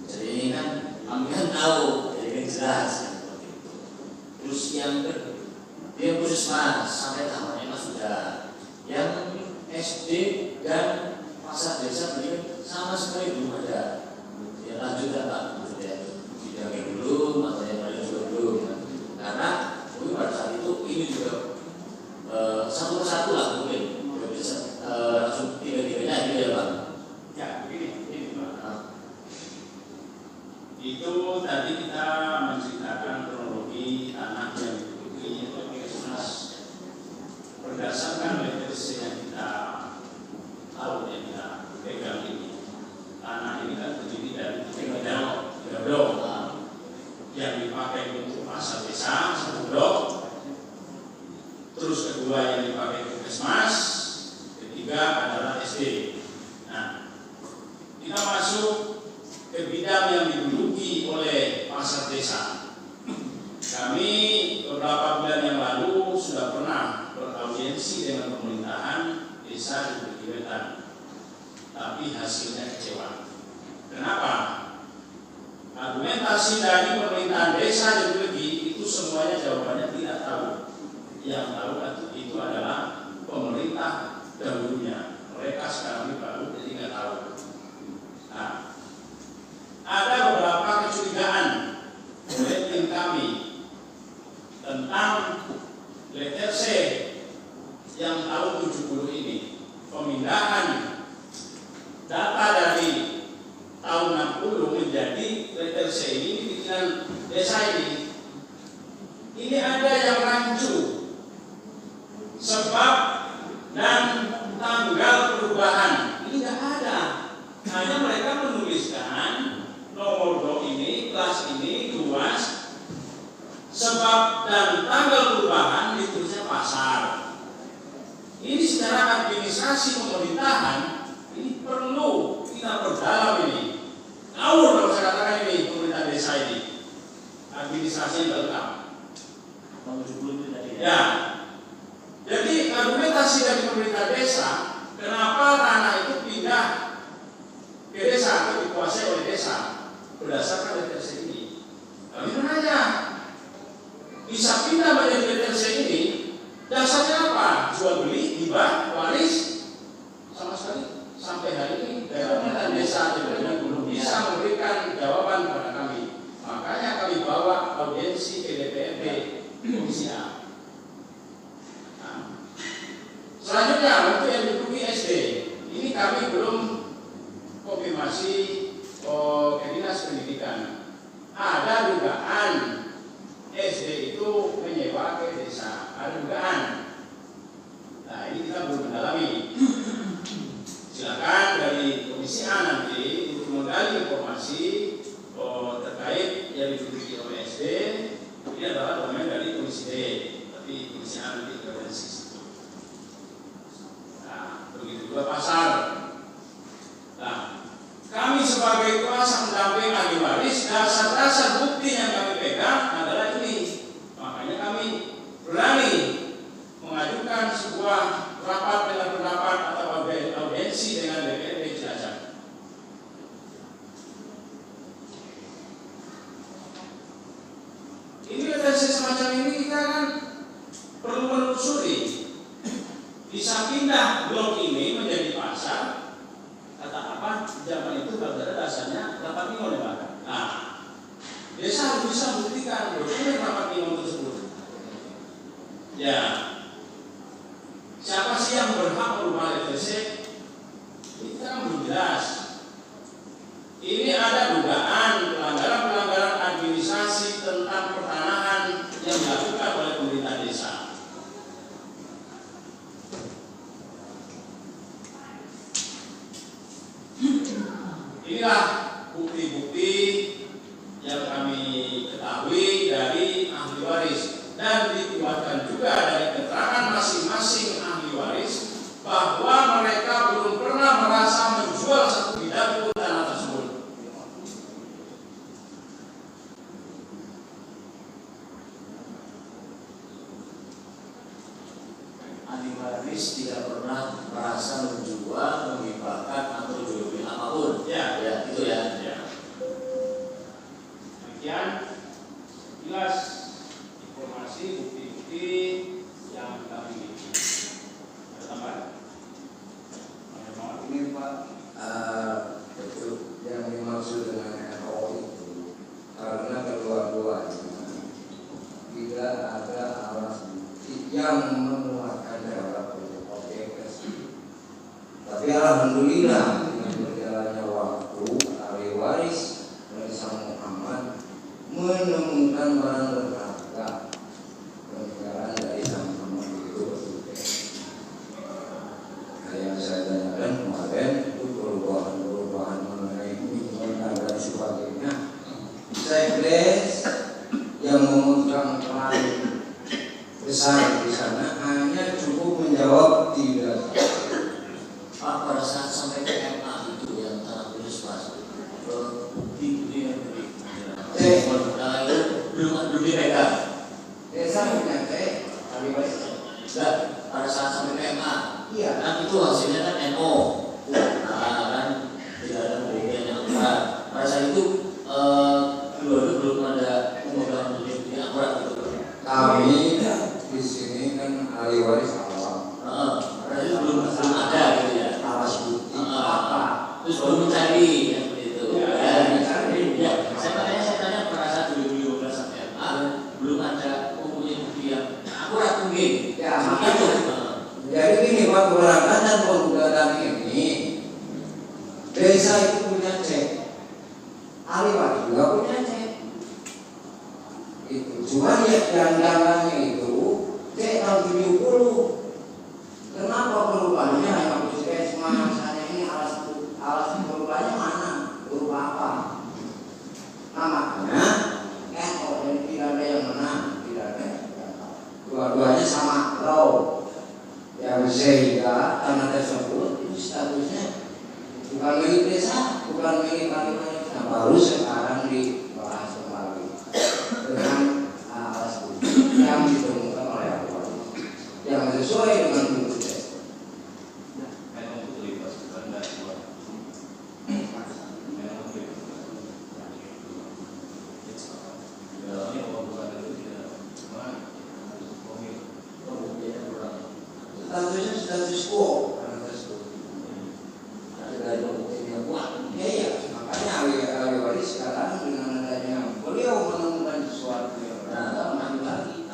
Jadi ini kan kami kan tahu, jadi kan jelas kan, seperti itu. Terus yang dia puskesmas sampai tahapannya mas sudah. Yang SD dan pasar desa beliau sama sekali belum ada. Ya lanjut ya Pak, tidak belum atau yang lain juga belum. Karena mungkin pada saat itu ini juga satu persatu lah mungkin bisa langsung 3-3-nya gitu ya Pak. Ya, ini Pak. Itu tadi kita menceritakan kronologi tanah yang diduduki oleh Puskesmas berdasarkan literacy yang kita tahu, yang kita pegang ini. Tanah ini kan terdiri dari 3 bidang. beberapa bulan yang lalu sudah pernah beraudiensi dengan pemerintahan desa Jebulegi Wetan, tapi hasilnya kecewa. Kenapa? Argumentasi dari pemerintahan desa Jebulegi itu semuanya jawabannya tidak tahu. Yang tahu itu adalah pemerintah dahulunya. Mereka sekarang ini baru, jadi nggak tahu. Nah, ada beberapa kecurigaan oleh tim kami tentang letter C yang tahun 70 ini, pemindahan data dari tahun 60 menjadi letter C ini di pikiran desa ini. Ini ada yang rancu sebab dan tanggal perubahan ini tidak ada, hanya mereka menuliskan nomor do ini, kelas ini, luas, sebab dan tanggal perubahan ditulisnya pasar. Ini secara administrasi pemerintahan ini perlu kita perdalam ini. Ngawur kalau saya katakan ini pemerintah desa ini administrasi yang lengkap. Ya, jadi argumentasi dari pemerintah desa, kenapa tanah itu pindah ke desa atau dikuasai oleh desa berdasarkan letter C ini. Kami menanya, bisa pindah menjadi letter C ini, dasarnya apa? Jual beli, hibah, waris? Sama sekali sampai hari ini dari pemerintah desa belum bisa memberikan jawaban kepada kami. Makanya kami bawa audiensi ke DPRD Komisi A. Selanjutnya untuk yang Jebulegi SD, ini kami belum konfirmasi ke Dinas Pendidikan. Ada dugaan SD itu menyewa ke desa, ada dugaan. Nah ini kita belum mendalami. Silakan dari Komisi A nanti untuk menggali informasi terkait yang diduduki oleh SD. Ini adalah domain dari Komisi D, tapi Komisi A nanti intervensi. Begitu juga pasar. Nah, kami sebagai kuasa pendamping ahli waris, dasar-dasar bukti yang kami pegang adalah ini. Makanya kami berani mengajukan sebuah rapat dengan pendapat atau audiensi dengan DPRD Cilacap. Ini letter semacam ini kita kan perlu menelusuri. Bisa pindah blok ini menjadi pasar, kata apa? Zaman itu kalau ada dasarnya dapat minum ya Pak. Nah, desa harus bisa buktikan blok ini dapat minum tersebut. Ya, siapa sih yang berhak merubah letter C? Ini kan belum jelas. Ini ada dugaan pelanggaran-pelanggaran administrasi tentang pertanahan yang dilakukan oleh pemerintah desa. Inilah bukti-bukti yang kami ketahui dari ahli waris dan dikeluarkan juga dari keterangan masing-masing ahli waris bahwa mereka belum pernah merasa menjual satu bidang pun tanah tersebut. Ahli waris tidak pernah merasa menjual, menghibahkan atau jual beli apapun. Ya, Itu ya. Demikian jelas informasi bukti-bukti yang kami miliki. Ada tambahan? Ini Pak, betul yang dimaksud dengan RO itu karena kedua-duanya tidak ada alat bukti yang menguatkan dalam objek tersebut. Tapi alhamdulillah dengan berjalannya waktu, ahli waris dari Sang Muhammad menemukan barang berharga peninggalan dari Sang Muhammad itu betul. Yang saya tanyakan kemarin itu perubahan-perubahan mengenai lingkungan dan sebagainya. Sekdes yang memegang peran besar di sana hanya cukup menjawab tidak. Pak, pada saat sampai ke MA itu yang tanah kudus Mas, bukti yang belum dipegang. Desa Enggak, pada saat sampai PMA. Iya. Kan itu hasilnya kan NO. Nah, kan tidak ada pembuktian yang akurat. Pada saat itu dua itu belum ada pemegang bukti yang akurat gitu. Kami di sini kan ahli waris awal. Pada itu belum ada gitu ya. Alas bukti apa? Terus baru mencari ya seperti itu. Ya, mencari. Ya, saya tanya pada saat 2012 sampai PMA belum ada mempunyai bukti yang akurat mungkin. Ya, itu. Jadi gini, Pak, keberatan dan penggugatan ini desa itu punya cek, ahli waris juga punya cek. Itu cuma ya jangannya itu cek tahun 70. Kenapa perubahannya hanya puskesmas, hanya ini alas perubahannya mana? Berupa apa? Nah, makanya kalau tidak ada yang menang, tidak ada yang gagal. Dua-duanya sama low. Yang sehingga tanah tersebut itu statusnya bukan milik desa, bukan milik ahli. Nah, baru sekarang dibahas kembali dengan alas bukti yang ditemukan oleh ahli waris yang sesuai dengan bukti desa. Statusnya status quo karena tersebut. Ada bukti yang kuat. Iya, makanya ahli waris sekarang dengan adanya beliau menemukan sesuatu yang mengambil lagi.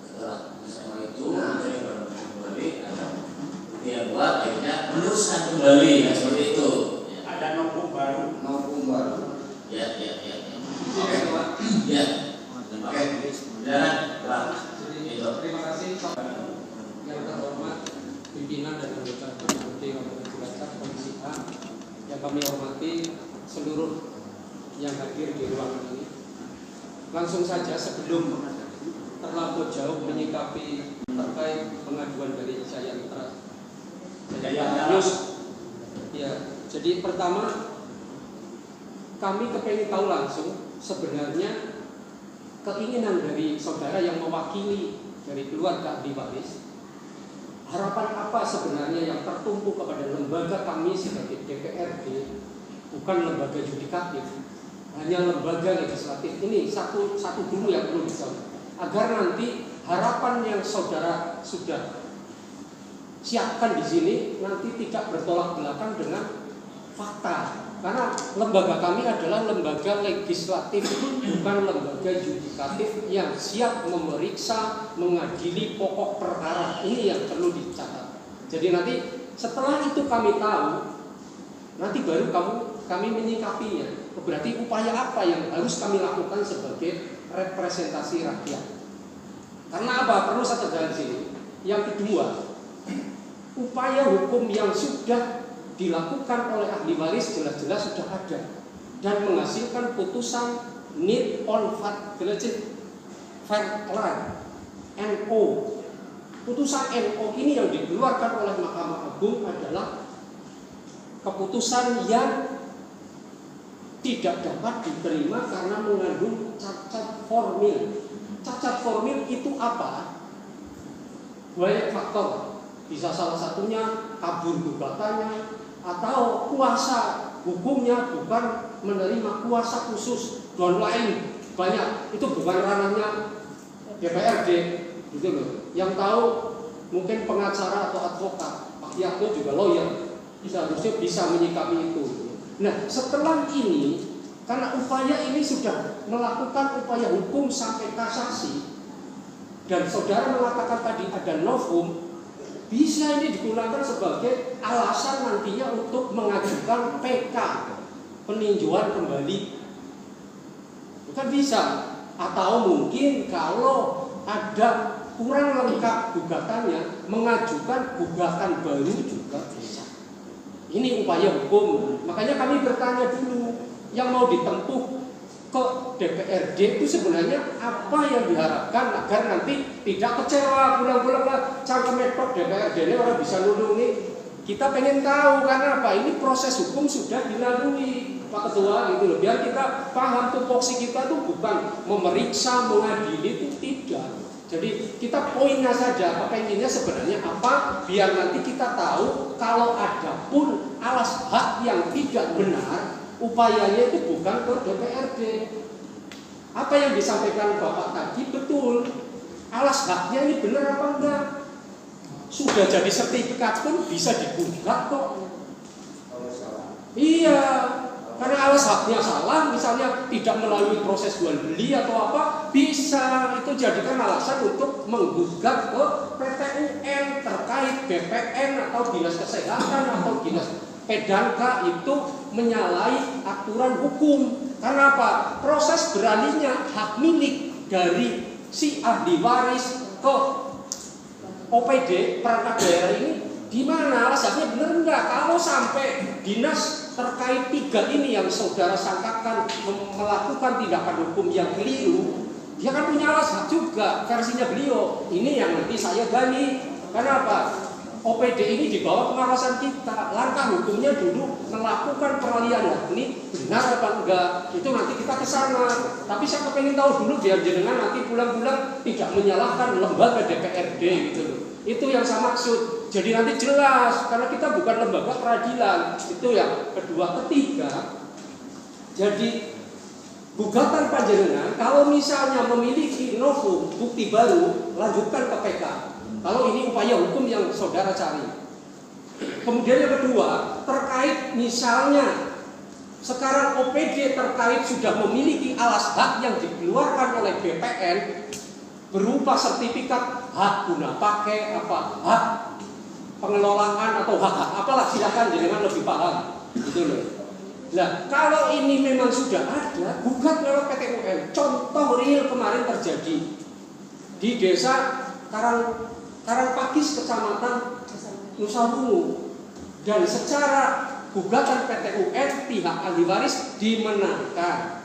Setelah bersama itu kembali ada bukti yang kuat, akhirnya meneruskan kembali seperti itu. Ada novum baru. Novum baru. Ya. Ya. Oke. Jangan, Pak. Terima kasih Pak yang terhormat pimpinan dan anggota DPRD Kabupaten Cilacap Komisi A, yang kami hormati seluruh yang hadir di ruangan ini. Langsung saja sebelum terlampau jauh menyikapi terkait pengaduan dari saya jadi pertama kami kepengen tahu langsung sebenarnya keinginan dari saudara yang mewakili dari keluarga ahli waris, harapan apa sebenarnya yang tertumpu kepada lembaga kami sebagai DPRD, bukan lembaga yudikatif, hanya lembaga legislatif. Ini satu dulu yang perlu dijawab, agar nanti harapan yang saudara sudah siapkan di sini nanti tidak bertolak belakang dengan fakta. Karena lembaga kami adalah lembaga legislatif, bukan lembaga yudikatif yang siap memeriksa, mengadili pokok perkara. Ini yang perlu dicatat. Jadi nanti setelah itu kami tahu, nanti baru kami menyikapinya. Berarti upaya apa yang harus kami lakukan sebagai representasi rakyat. Karena apa? Perlu saya tegaskan sini. Yang kedua, upaya hukum yang sudah dilakukan oleh ahli waris jelas-jelas sudah ada dan menghasilkan putusan need on fair line NO. Putusan NO ini yang dikeluarkan oleh Mahkamah Agung adalah keputusan yang tidak dapat diterima karena mengandung cacat formil. Cacat formil itu apa? Banyak faktor. Bisa salah satunya kabur gugatannya, atau kuasa hukumnya bukan menerima kuasa khusus dan lain banyak. Itu bukan ranahnya DPRD gitu loh. Yang tahu mungkin pengacara atau advokat, Pak Yatno juga lawyer, seharusnya bisa menyikapi itu. Nah setelah ini, karena upaya ini sudah melakukan upaya hukum sampai kasasi, dan saudara mengatakan tadi ada novum, bisa ini digunakan sebagai alasan nantinya untuk mengajukan PK, peninjauan kembali. Bukan bisa. Atau mungkin kalau ada kurang lengkap gugatannya, mengajukan gugatan baru juga bisa. Ini upaya hukum. Makanya kami bertanya dulu, yang mau ditempuh ke DPRD itu sebenarnya apa yang diharapkan agar nanti tidak kecewa pulang-pulang cangkem metode DPRD ini orang bisa nulungi. Kita pengen tahu karena apa? Ini proses hukum sudah dilalui Pak Ketua gitu loh. Biar kita paham tupoksi kita tuh bukan memeriksa, mengadili, itu tidak. Jadi kita poinnya saja, pengennya sebenarnya apa, biar nanti kita tahu kalau ada pun alas hak yang tidak benar, upayanya itu bukan ke DPRD. Apa yang disampaikan Bapak tadi betul, alas haknya ini benar apa enggak? Sudah jadi sertifikat pun bisa digugat kok. Iya, karena alas haknya salah, misalnya tidak melalui proses jual beli atau apa, bisa itu jadikan alasan untuk menggugat ke PT UN terkait BPN atau Dinas Kesehatan atau Dinas Pedangka itu menyalahi aturan hukum. Karena apa? Proses beralihnya hak milik dari si ahli waris ke OPD perangkat daerah ini di mana alasannya benar enggak? Kalau sampai dinas terkait 3 ini yang saudara sangkakan melakukan tindakan hukum yang keliru, dia kan punya alasan juga versinya beliau. Ini yang nanti saya gali. Kenapa? OPD ini di bawah pengawasan kita. Langkah hukumnya dulu melakukan peralihan hak ini benar apa enggak? Itu nanti kita ke sana. Tapi saya kepengen tahu dulu biar jenengan nanti pulang-pulang tidak menyalahkan lembaga DPRD gitu loh. Itu yang saya maksud. Jadi nanti jelas karena kita bukan lembaga peradilan. Itu yang kedua. Ketiga, jadi gugatan panjenengan kalau misalnya memiliki novum bukti baru, lanjutkan ke PK. Kalau ini upaya hukum yang saudara cari. Kemudian yang kedua, terkait misalnya sekarang OPD terkait sudah memiliki alas hak yang dikeluarkan oleh BPN berupa sertifikat hak guna pakai, hak pengelolaan atau hak apalah, silakan jangan lebih paham gitu loh. Nah, kalau ini memang sudah ada, gugat lewat PT UN. Contoh real kemarin terjadi di desa Karangpakis, Kecamatan Nusanungu, dan secara gugatan PT UN pihak ahli waris dimenangkan.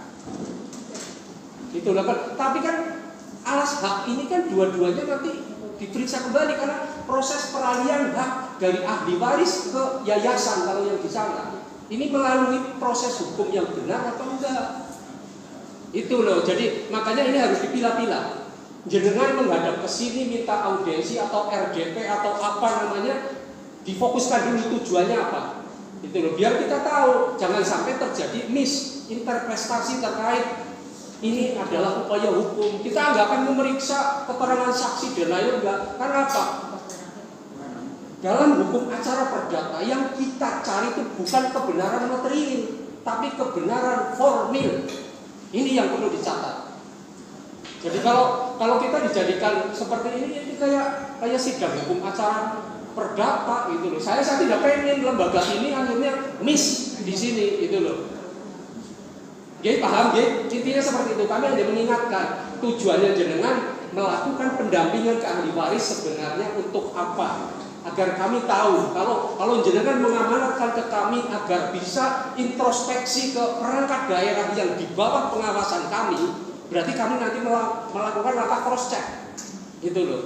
Itu lah. Tapi kan alas hak ini kan dua-duanya nanti diperiksa kembali karena proses peralihan hak dari ahli waris ke yayasan kalau yang di sana. Ini melalui proses hukum yang benar atau enggak? Itu loh. Jadi makanya ini harus dipilah-pilah. Jenengan menghadap ke sini minta audiensi atau RDP atau apa namanya, difokuskan dulu tujuannya apa. Itu loh, biar kita tahu jangan sampai terjadi misinterpretasi terkait ini adalah upaya hukum. Kita nggak akan memeriksa keterangan saksi dan lain enggak. Karena apa? Dalam hukum acara perdata yang kita cari itu bukan kebenaran material, tapi kebenaran formil. Ini yang perlu dicatat. Jadi kalau kita dijadikan seperti ini kayak sidang hukum acara perdata gitu loh. Saya tidak pengen lembaga ini akhirnya miss di sini gitu loh. Jadi paham ya? Intinya seperti itu. Kami hanya mengingatkan tujuannya jenengan melakukan pendampingan ke ahli waris sebenarnya untuk apa? Agar kami tahu kalau jenengan mengamanatkan ke kami agar bisa introspeksi ke perangkat daerah yang di bawah pengawasan kami, berarti kami nanti melakukan langkah cross check gitu loh.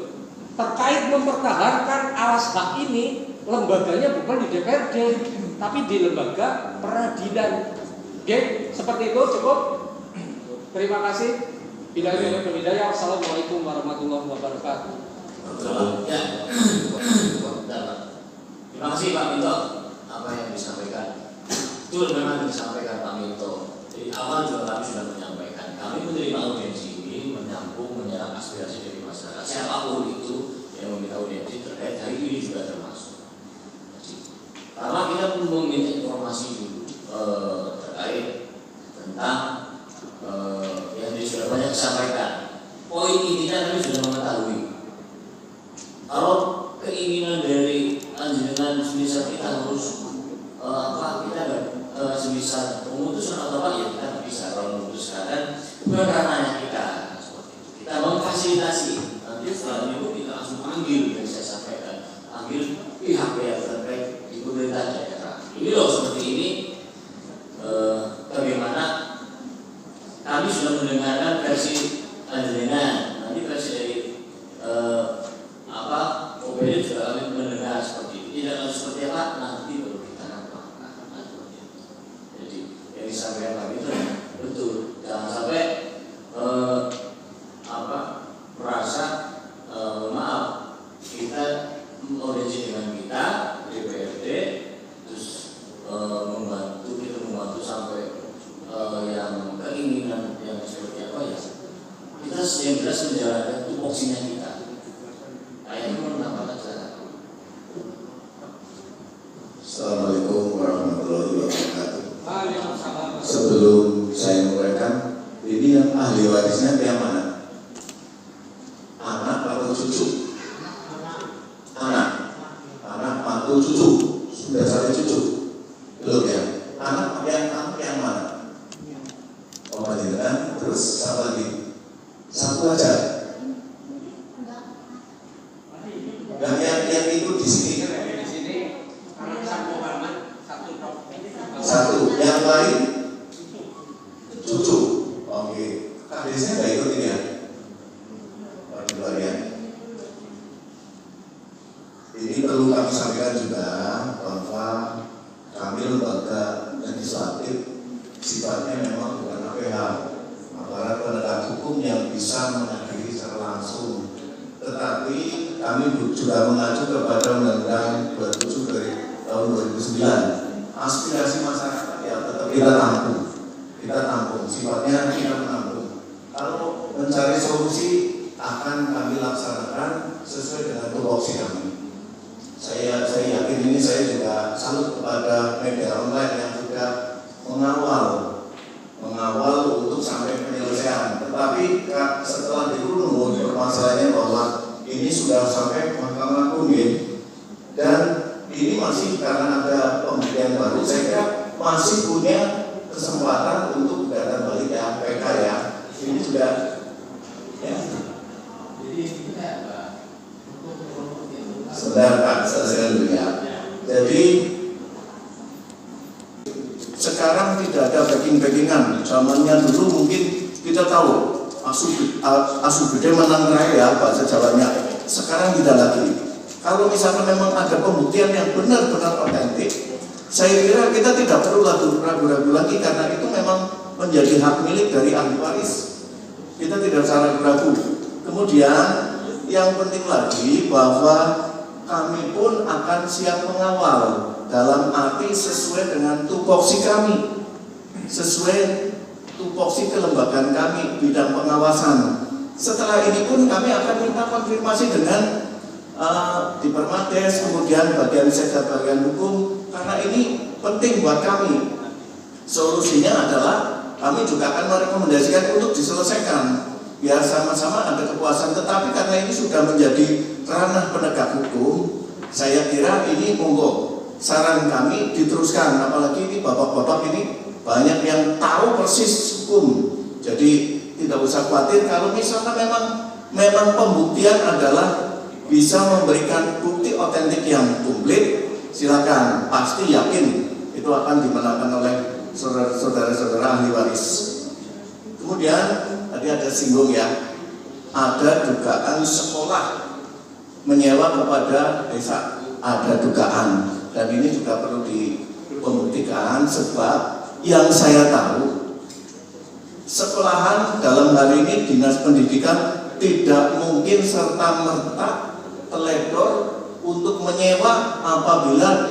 Terkait mempertahankan alas hak ini, lembaganya bukan di DPRD tapi di lembaga peradilan. Oke, seperti itu cukup. Terima kasih. Bila hidayah. Wassalamualaikum warahmatullahi wabarakatuh. Ya. Terima kasih Pak Minto apa yang disampaikan. Betul memang disampaikan Pak Minto. Di awal juga kami sudah menyampaikan. Kami menerima audiensi ini menyambung menyerap aspirasi dari masyarakat. Siapapun itu yang meminta audiensi terkait hari ini juga termasuk. Karena kita pun meminta informasi dulu terkait tentang yang sudah banyak disampaikan. Poin intinya kami sudah mengetahui. Kalau keinginan dari anjuran semisal kita harus semisal mantu cucu. Anak mantu cucu, sudah sampai cucu. Belum ya? Anak yang mana? Oh, kan? Terus apa lagi? Satu aja. Dan yang itu di sini. Satu, yang lain cucu. Oke, kadesnya nggak ikut ini ya? Luar ya. Ini perlu kami sampaikan juga bahwa kami lembaga legislatif sifatnya memang bukan APH, aparat penegak hukum yang bisa mengadili secara langsung. Tetapi kami juga mengacu kepada Undang-Undang 27 dari tahun 2009. Aspirasi masyarakat ya tetap kita tampung, sifatnya kita menampung. Kalau mencari solusi akan kami laksanakan sesuai dengan tupoksi kami. Saya yakin ini saya juga salut kepada media online yang sudah mengawal untuk sampai penyelesaian. Tetapi setelah dirunut permasalahannya bahwa ini sudah sampai Mahkamah Agung dan ini masih karena ada pembuktian baru, saya kira masih punya kesempatan untuk gugatan balik ya PK ya. Ini sudah ya. Sebentar Pak, selesai dulu ya. Jadi sekarang tidak ada backing-backingan. Zamannya dulu mungkin kita tahu Asubede menang raya bahasa Jawanya. Sekarang tidak lagi. Kalau misalnya memang ada pembuktian yang benar-benar otentik, saya kira kita tidak perlu ragu-ragu lagi karena itu memang menjadi hak milik dari ahli waris. Kita tidak usah ragu-ragu. Kemudian yang penting lagi bahwa kami pun akan siap mengawal dalam arti sesuai dengan tupoksi kami, sesuai tupoksi kelembagaan kami bidang pengawasan. Setelah ini pun kami akan minta konfirmasi dengan di Permades, kemudian bagian sekda bagian hukum, karena ini penting buat kami. Solusinya adalah kami juga akan merekomendasikan untuk diselesaikan biar sama-sama ada kepuasan. Tetapi karena ini sudah menjadi ranah penegak hukum, saya kira ini monggo saran kami diteruskan. Apalagi ini bapak-bapak ini banyak yang tahu persis hukum, jadi tidak usah khawatir kalau misalnya memang pembuktian adalah bisa memberikan bukti otentik yang komplit, silakan, pasti yakin itu akan dimenangkan oleh saudara-saudara ahli waris. Kemudian tadi ada singgung ya, ada dugaan sekolah menyewa kepada desa, ada dugaan, dan ini juga perlu dibuktikan sebab yang saya tahu sekolahan dalam hal ini dinas pendidikan tidak mungkin serta-merta teledor untuk menyewa apabila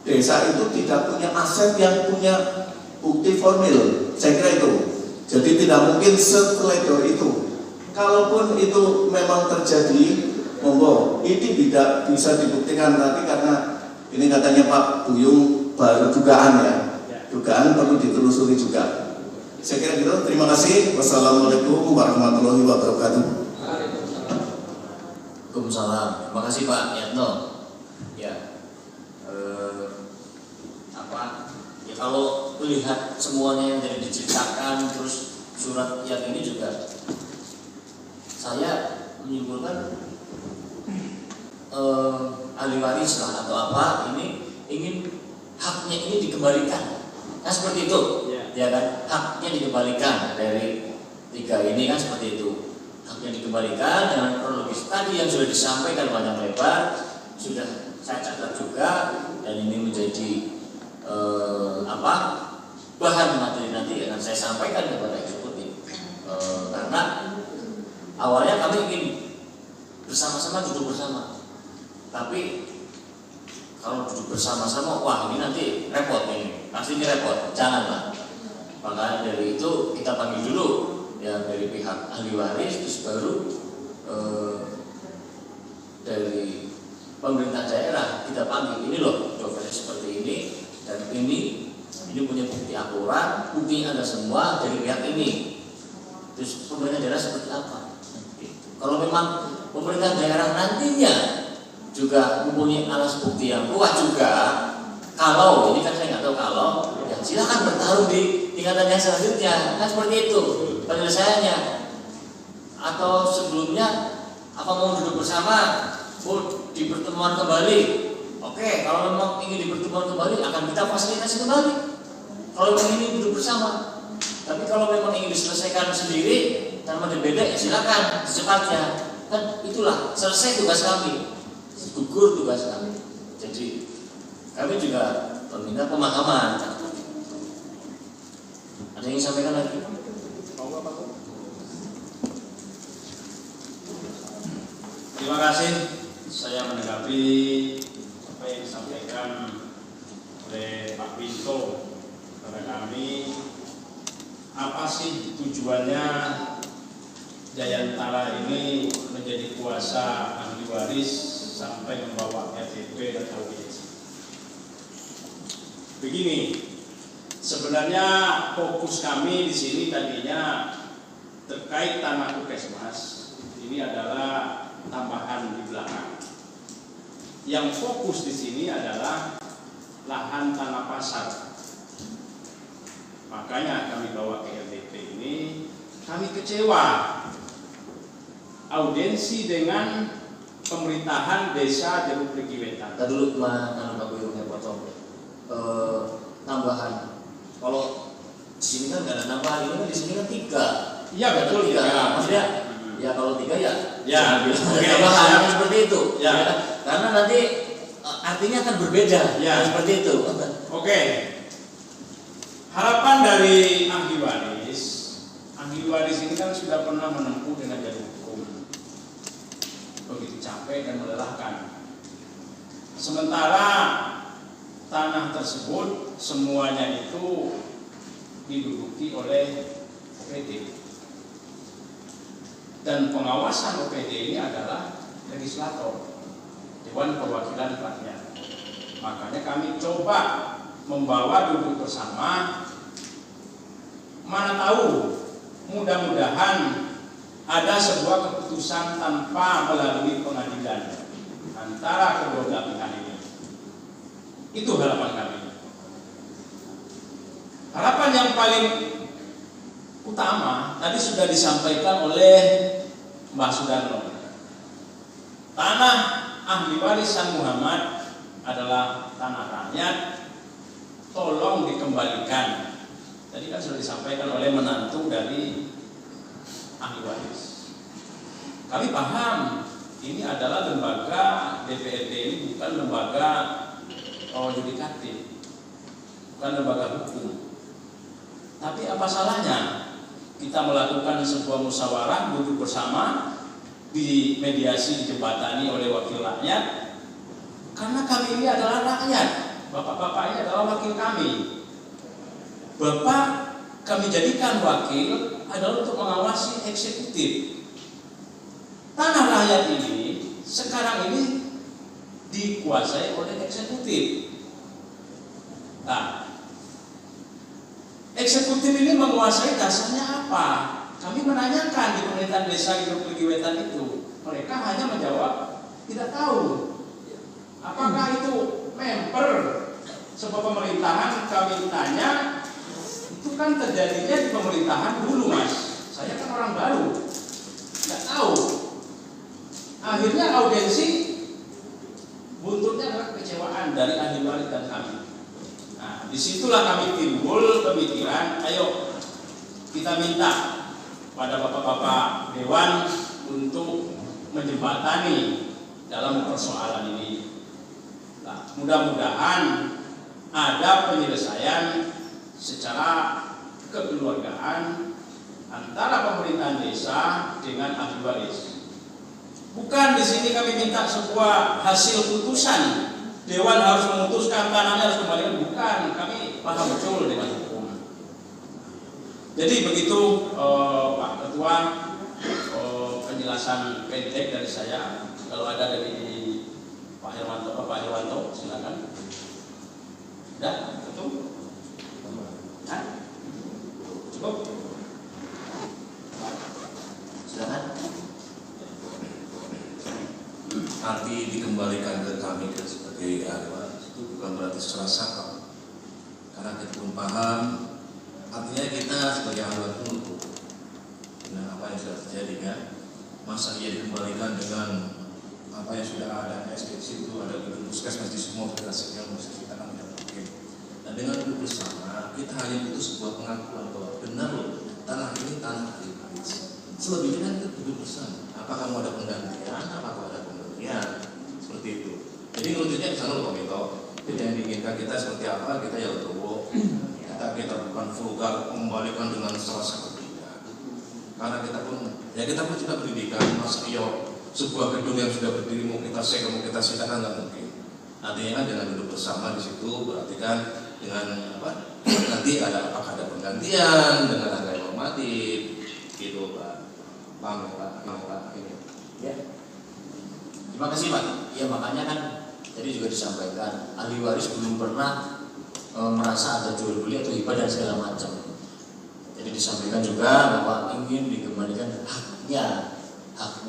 desa itu tidak punya aset yang punya bukti formil. Saya kira itu. Jadi tidak mungkin seteledor itu. Kalaupun itu memang terjadi, monggo ini tidak bisa dibuktikan nanti karena ini katanya Pak Buyung baru dugaan ya. Dugaan perlu ditelusuri juga. Saya kira gitu. Terima kasih. Wassalamualaikum warahmatullahi wabarakatuh. Waalaikumsalam. Terima kasih Pak Yatno. Ya, ya kalau melihat semuanya yang tadi diceritakan, terus surat yang ini juga, saya menyimpulkan ahli waris lah atau apa ini ingin haknya ini dikembalikan. Kan seperti itu, ya kan? Haknya dikembalikan dari 3 ini kan seperti itu. Haknya dikembalikan dengan kronologis tadi yang sudah disampaikan panjang lebar, sudah saya catat juga, dan ini menjadi bahan materi nanti akan saya sampaikan kepada eksekutif. Karena awalnya kami ingin bersama-sama duduk bersama, tapi kalau duduk bersama-sama, wah ini nanti repot ini, pasti ini repot, janganlah. Maka dari itu kita panggil dulu yang dari pihak ahli waris, terus baru dari pemerintah daerah kita panggil, ini loh dokumennya seperti ini dan ini punya bukti akurat, buktinya ada semua dari pihak ini. Terus pemerintah daerah seperti apa? Kalau memang pemerintah daerah nantinya juga mempunyai alas bukti yang kuat juga, kalau ini kan saya nggak tahu kalau, ya silakan bertarung di tingkatan yang selanjutnya, kan seperti itu penyelesaiannya. Atau sebelumnya apa mau duduk bersama, mau di pertemuan kembali? Oke, kalau memang ingin di pertemuan kembali akan kita fasilitasi kembali. Kalau memang ini duduk bersama, tapi kalau memang ingin diselesaikan sendiri tanpa berbeda, ya silakan secepatnya. Kan itulah selesai tugas kami, gugur tugas kami. Jadi kami juga meminta pemahaman. Ada yang sampaikan lagi? Terima kasih. Saya menanggapi apa yang disampaikan oleh Pak Pinto kepada kami. Apa sih tujuannya Jayantara ini menjadi kuasa ahli waris sampai membawa RTP dan AUDS? Begini, sebenarnya fokus kami di sini tadinya terkait tanah Puskesmas. Ini adalah tambahan di belakang. Yang fokus di sini adalah lahan tanah pasar. Makanya kami bawa ke RTP ini. Kami kecewa audiensi dengan pemerintahan desa Jeruk Legi Wetan. Tadi dulu Pak Guyurnya potong. Tambahan. Kalau di sini kan nggak ada tambahan, ini kan di sini kan 3. Iya betul 3. Maksudnya ya kalau 3 ya tambahan seperti itu. Ya. Karena nanti artinya akan berbeda. Ya. Seperti itu. Oke. Harapan dari ahli waris ini kan sudah pernah menempuh dengan jalur hukum. Begitu capek dan melelahkan. Sementara tanah tersebut semuanya itu diduduki oleh OPD. Dan pengawasan OPD ini adalah legislator, Dewan Perwakilan Rakyat. Makanya kami coba membawa duduk bersama, mana tahu mudah-mudahan ada sebuah keputusan tanpa melalui pengadilan antara kedua belah pihak ini. Itu harapan kami. Harapan yang paling utama tadi sudah disampaikan oleh Mbah Sudarno. Tanah ahli warisan Muhammad adalah tanah rakyat, tolong dikembalikan. Tadi kan sudah disampaikan oleh menantu dari ahli waris. Kami paham ini adalah lembaga DPRD, ini bukan lembaga yudikatif, bukan lembaga hukum. Tapi apa salahnya kita melakukan sebuah musyawarah duduk bersama, di mediasi dijembatani oleh wakil rakyat, karena kami ini adalah rakyat, bapak-bapak ini adalah wakil kami. Bapak kami jadikan wakil adalah untuk mengawasi eksekutif. Tanah rakyat ini sekarang ini dikuasai oleh eksekutif. Nah, eksekutif ini menguasai dasarnya apa? Kami menanyakan di pemerintahan desa Jeruk Legi Wetan itu, mereka hanya menjawab tidak tahu. Apakah itu member sebuah pemerintahan? Kami tanya, itu kan terjadinya di pemerintahan dulu, Mas. Saya kan orang baru, nggak tahu. Akhirnya audiensi buntutnya adalah kekecewaan dari ahli waris dan kami. Nah, disitulah kami timbul pemikiran, ayo kita minta pada bapak-bapak dewan untuk menjembatani dalam persoalan ini. Nah, mudah-mudahan ada penyelesaian secara kekeluargaan antara pemerintahan desa dengan ahli waris. Bukan di sini kami minta sebuah hasil putusan, dewan harus memutuskan tanahnya harus kembalikan. Bukan, kami paham betul dengan hukum. Jadi begitu Pak Ketua, penjelasan pendek dari saya. Kalau ada dari Pak Herwanto, silakan. Sudah, betul? Nah, cukup. Silakan. arti dikembalikan ke kami sebagai ahli waris itu bukan berarti secara sakral, karena kita pun paham artinya kita sebagai ahli waris menunggu dengan apa yang sudah terjadi kan. Masa ia dikembalikan dengan apa yang sudah ada SPC itu ada gedung puskesmas di semua federasi yang bisa kita kan tidak mungkin. Dan dengan duduk bersama kita hanya butuh sebuah pengakuan bahwa benar loh tanah ini tanah ahli waris. Selebihnya kan kita duduk bersama. Apa kamu ada penggantian? Apa ada penggantian? Seperti itu. Jadi nurutnya di sana loh Pak Mito. Jadi yang diinginkan kita seperti apa kita ya legowo. Kita bukan vulgar mengembalikan dengan salah tidak. Karena kita pun juga pendidikan Mas Rio. Sebuah gedung yang sudah berdiri mau kita segel mau kita sita kan nggak mungkin. Artinya kan dengan duduk bersama di situ berarti kan dengan apa? Nanti apakah ada penggantian dengan harga yang normatif gitu Pak. Bang ini. Ya. Terima kasih Pak. Ya makanya kan tadi juga disampaikan ahli waris belum pernah merasa ada jual beli atau hibah dan segala macam. Jadi disampaikan juga bahwa ingin dikembalikan haknya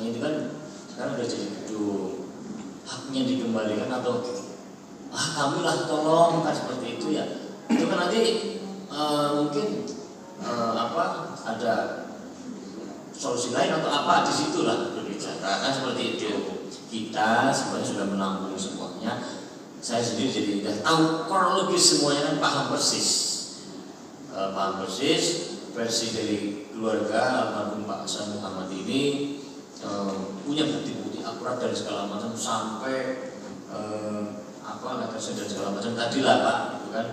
itu kan sekarang udah jadi gedung, haknya dikembalikan atau kami lah tolong kan seperti itu ya. Itu kan nanti mungkin ada solusi lain atau apa di situ lah berbicara kan seperti itu. Kita sebenarnya sudah menanggung semuanya. Saya sendiri jadi udah tahu kronologis semuanya kan paham persis versi dari keluarga almarhum Pak Hasan Muhammad ini punya bukti-bukti akurat dari segala macam sampai letter dan segala macam tadi lah Pak itu kan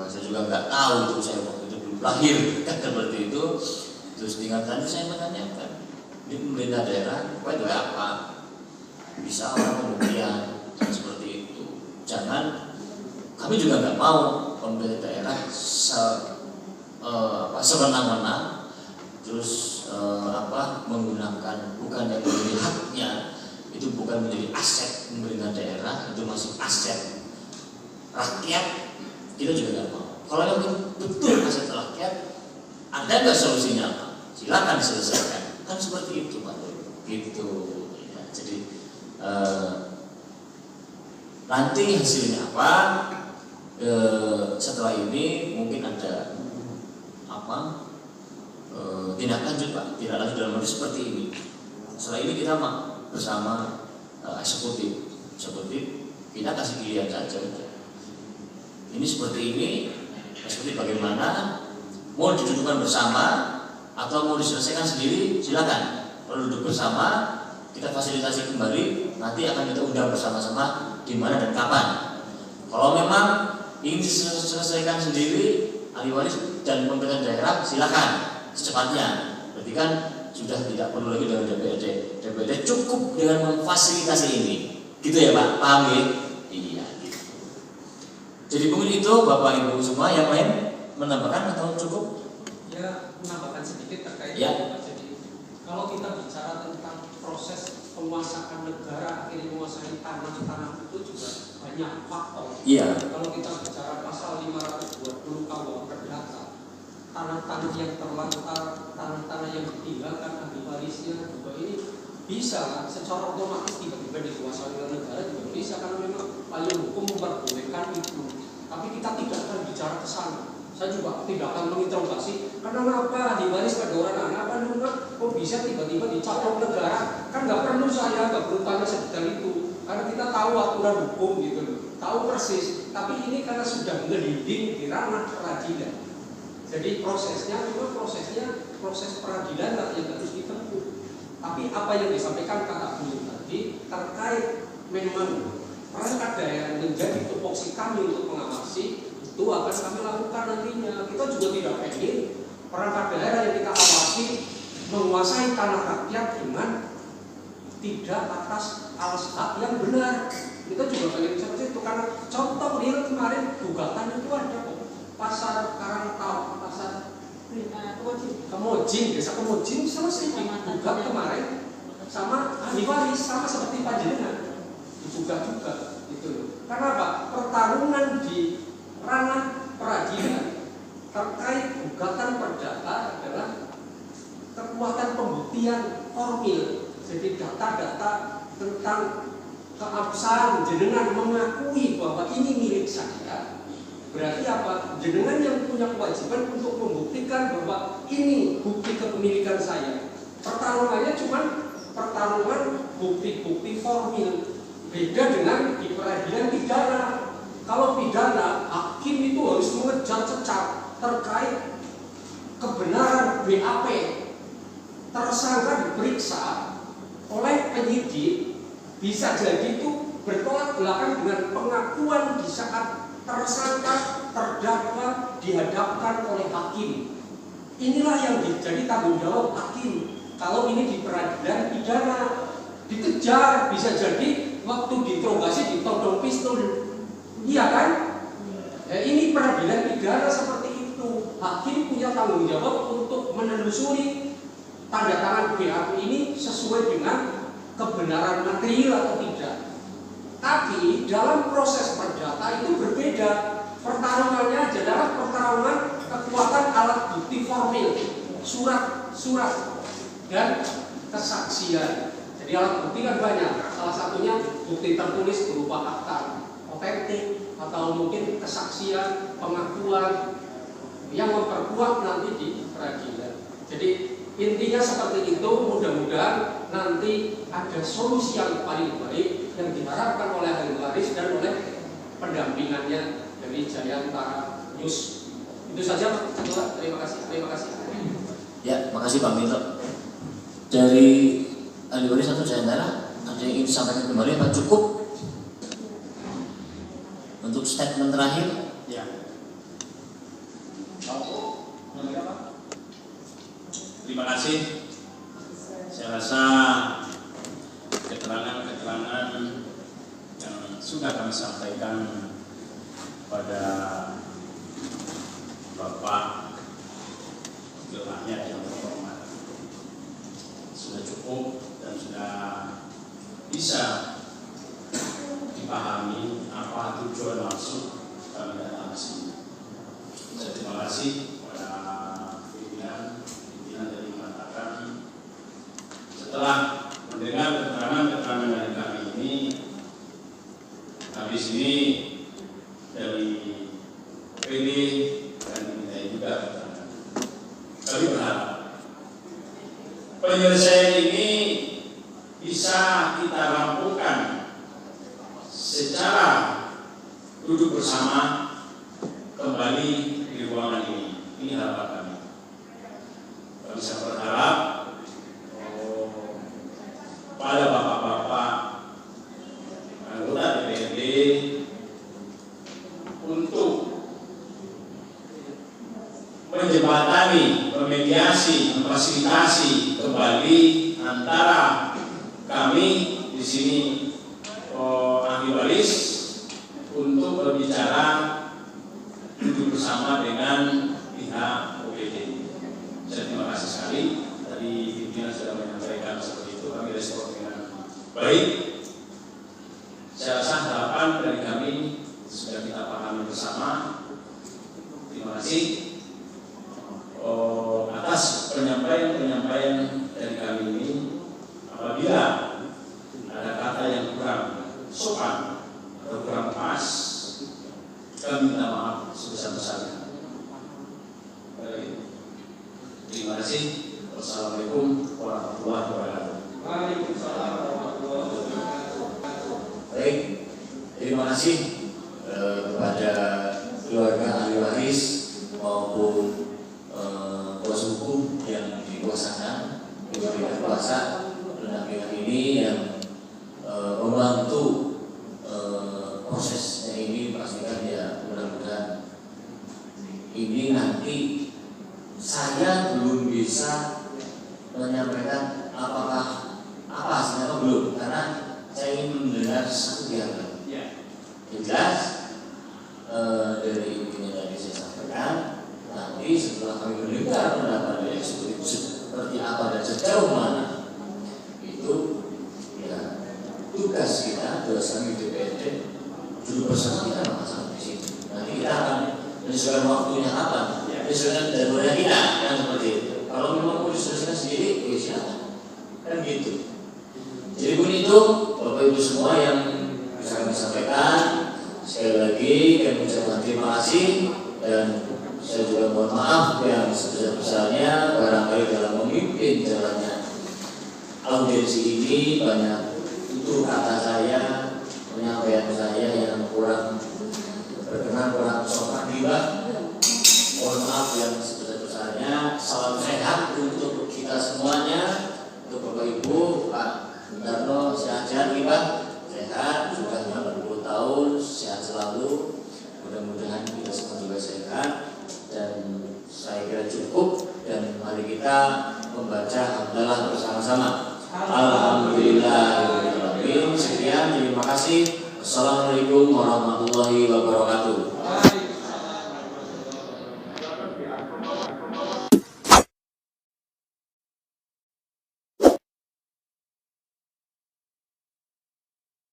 saya juga nggak tahu itu saya waktu itu belum lahir kan seperti itu. Terus tinggal tadi saya menanyakan ini pemerintah daerah itu apa bisa orang kemudian seperti itu. Jangan kami juga nggak mau pemerintah daerah sewenang-wenang terus menggunakan bukan yang menjadi haknya, itu bukan menjadi aset pemerintah daerah, itu masih aset rakyat. Kita juga nggak mau. Kalau yang betul aset rakyat, ada nggak solusinya apa? Silakan diselesaikan. Kan seperti itu Pak. Gitu. Ya, jadi nanti hasilnya apa? Setelah ini mungkin ada tindak lanjut Pak, tidak lanjut dalam arti seperti ini. Setelah ini kita bersama eksekutif kita kasih pilihan saja. Ini seperti ini, eksekutif bagaimana? Mau didudukkan bersama atau mau diselesaikan sendiri? Silakan. Kalau duduk bersama, kita fasilitasi kembali. Nanti akan kita undang bersama-sama di mana dan kapan. Kalau memang ingin diselesaikan sendiri, ahli waris dan pemerintah daerah silakan secepatnya. Berarti kan sudah tidak perlu lagi dengan DPRD cukup dengan memfasilitasi ini, gitu ya Pak, paham ya? Iya gitu. Jadi mungkin itu Bapak Ibu semua yang lain menambahkan atau cukup? Ya menambahkan sedikit terkait ya. Jadi kalau kita bicara tentang proses penguasaan negara akhirnya menguasai tanah itu juga banyak faktor. Iya. Kalau kita bicara pasal 520 KUH Perdata, tanah-tanah yang terlantar, tanah-tanah yang ditinggalkan ahli warisnya juga ini bisa secara otomatis tiba-tiba dikuasai oleh negara juga bisa, karena memang payung hukum memperbolehkan itu. Tapi kita tidak akan bicara ke sana. Saya juga tidak akan menginterogasi kenapa ahli waris pada orang anak kok bisa tiba-tiba dicaplok negara. Kan nggak perlu saya nggak perlu tanya sedetail itu, karena kita tahu aturan hukum gitu loh, tahu persis. Tapi ini karena sudah menggelinding di ranah peradilan. Jadi prosesnya proses peradilan lah yang harus ditempuh. Tapi apa yang disampaikan Kak Abdul tadi terkait memang perangkat daerah menjadi tupoksi kami untuk mengawasi, itu akan kami lakukan nantinya. Kita juga tidak ingin perangkat daerah yang kita awasi menguasai tanah rakyat dengan tidak atas alas hak yang benar. Kita juga pengen seperti itu, karena contoh real kemarin gugatan itu ada kok. Pasar Karangtau, pasar Kemojing, desa Kemojing selesai digugat kemarin sama ahli waris, sama seperti panjenengan digugat juga gitu. Karena apa? Pertarungan di ranah peradilan terkait gugatan perdata adalah kekuatan pembuktian formil. Jadi data-data tentang keabsahan jenengan mengakui bahwa ini milik saya, berarti apa? Jenengan yang punya kewajiban untuk membuktikan bahwa ini bukti kepemilikan saya. Pertarungannya cuma pertarungan bukti-bukti formil. Beda dengan di peradilan pidana. Kalau pidana, hakim itu harus mengejar cecat terkait kebenaran BAP. Tersangka diperiksa oleh penyidik, bisa jadi itu bertolak belakang dengan pengakuan di saat tersangka terdakwa dihadapkan oleh hakim. Inilah yang jadi tanggung jawab hakim. Kalau ini di peradilan pidana, dikejar, bisa jadi waktu diinterogasi ditodong pistol. Iya kan? Ya, ini peradilan pidana seperti itu. Hakim punya tanggung jawab untuk menelusuri tanda tangan BAP ini sesuai dengan kebenaran material atau tidak. Tapi dalam proses perdata itu berbeda. Pertarungannya adalah pertarungan kekuatan alat bukti formil, surat dan kesaksian. Jadi alat bukti kan banyak. Salah satunya bukti tertulis berupa akta otentik atau mungkin kesaksian, pengakuan yang memperkuat nanti di peradilan. Jadi intinya seperti itu. Mudah-mudahan nanti ada solusi yang paling baik yang diharapkan oleh ahli waris dan oleh pendampingannya dari Jayantara News. Itu saja Pak Ketua. Terima kasih. Ya, makasih Pak Minto. Dari ahli waris atau Jayantara, ada yang ingin disampaikan kembali apa cukup untuk statement terakhir? Ya. Terima kasih. Saya rasa keterangan-keterangan yang sudah kami sampaikan pada Bapak Wakil Rakyat yang terhormat sudah cukup dan sudah bisa dipahami apa tujuan maksud kami datang ke sini. Saya terima kasih kepada pimpinan dari mengatakan setelah mendengar keterangan-keterangan dari kami ini, habis ini dari PD dan dimintai juga keterangan. Kami berharap penyelesaian ini bisa kita rampungkan secara duduk bersama kembali di ruangan ini. Ini harapan kami. Kami bisa berharap pada bapak-bapak anggota DPRD untuk menjembatani, memediasi, memfasilitasi kembali antara kami di sini ahli waris untuk berbicara duduk bersama dengan pihak OPD. Saya terima kasih sekali. Tadi pimpinan sudah menyampaikan seperti itu, kami respon dengan baik. Saya rasa harapan dari kami sudah kita pahami bersama. Terima kasih atas penyampaian dari kami ini. Apabila ada kata yang kurang sopan atau kurang pas, kami minta maaf sebesar-besarnya. Terima kasih. Wassalamualaikum warahmatullahi wabarakatuh. Waalaikumsalam warahmatullahi wabarakatuh. Baik, terima kasih kepada keluarga ahli waris maupun kuasa hukum yang dikuasakan, diberikan kuasa pendampingan ini yang membantu prosesnya ini. Pastikan ya, mudah-mudahan ini nanti saya belum bisa menyampaikan apakah apa hasilnya atau belum, karena saya ingin mendengar satu dialog. Yang jelas dari ini tadi saya sampaikan, nanti setelah kami mendengar pendapat dari eksekutif seperti apa dan sejauh mana, itu ya tugas kita, tugas kami DPRD duduk bersama kita sama di sini. Nanti kita akan menyesuaikan waktunya kapan, menyesuaikan jadwalnya kita, kan seperti itu. Kalau memang mau diselesaikan sendiri, ya silakan, kan gitu. Jadi pun itu Bapak Ibu semua yang bisa kami sampaikan. Sekali lagi kami ucapkan terima kasih dan saya juga mohon maaf yang sebesar-besarnya barangkali dalam memimpin jalannya audiensi ini banyak tutur kata saya, penyampaian saya yang kurang berkenan, kurang sopan riba. Mohon maaf yang sebesar-besarnya. Salam sehat untuk kita semuanya, untuk Bapak Ibu, Pak Darno, sehat-sehat Pak, sehat, sudah 80 tahun, sehat selalu. Mudah-mudahan kita semua juga sehat. Dan saya kira cukup, dan mari kita membaca hamdalah bersama-sama. Alhamdulillah. Sekian, terima kasih. Assalamualaikum warahmatullahi wabarakatuh.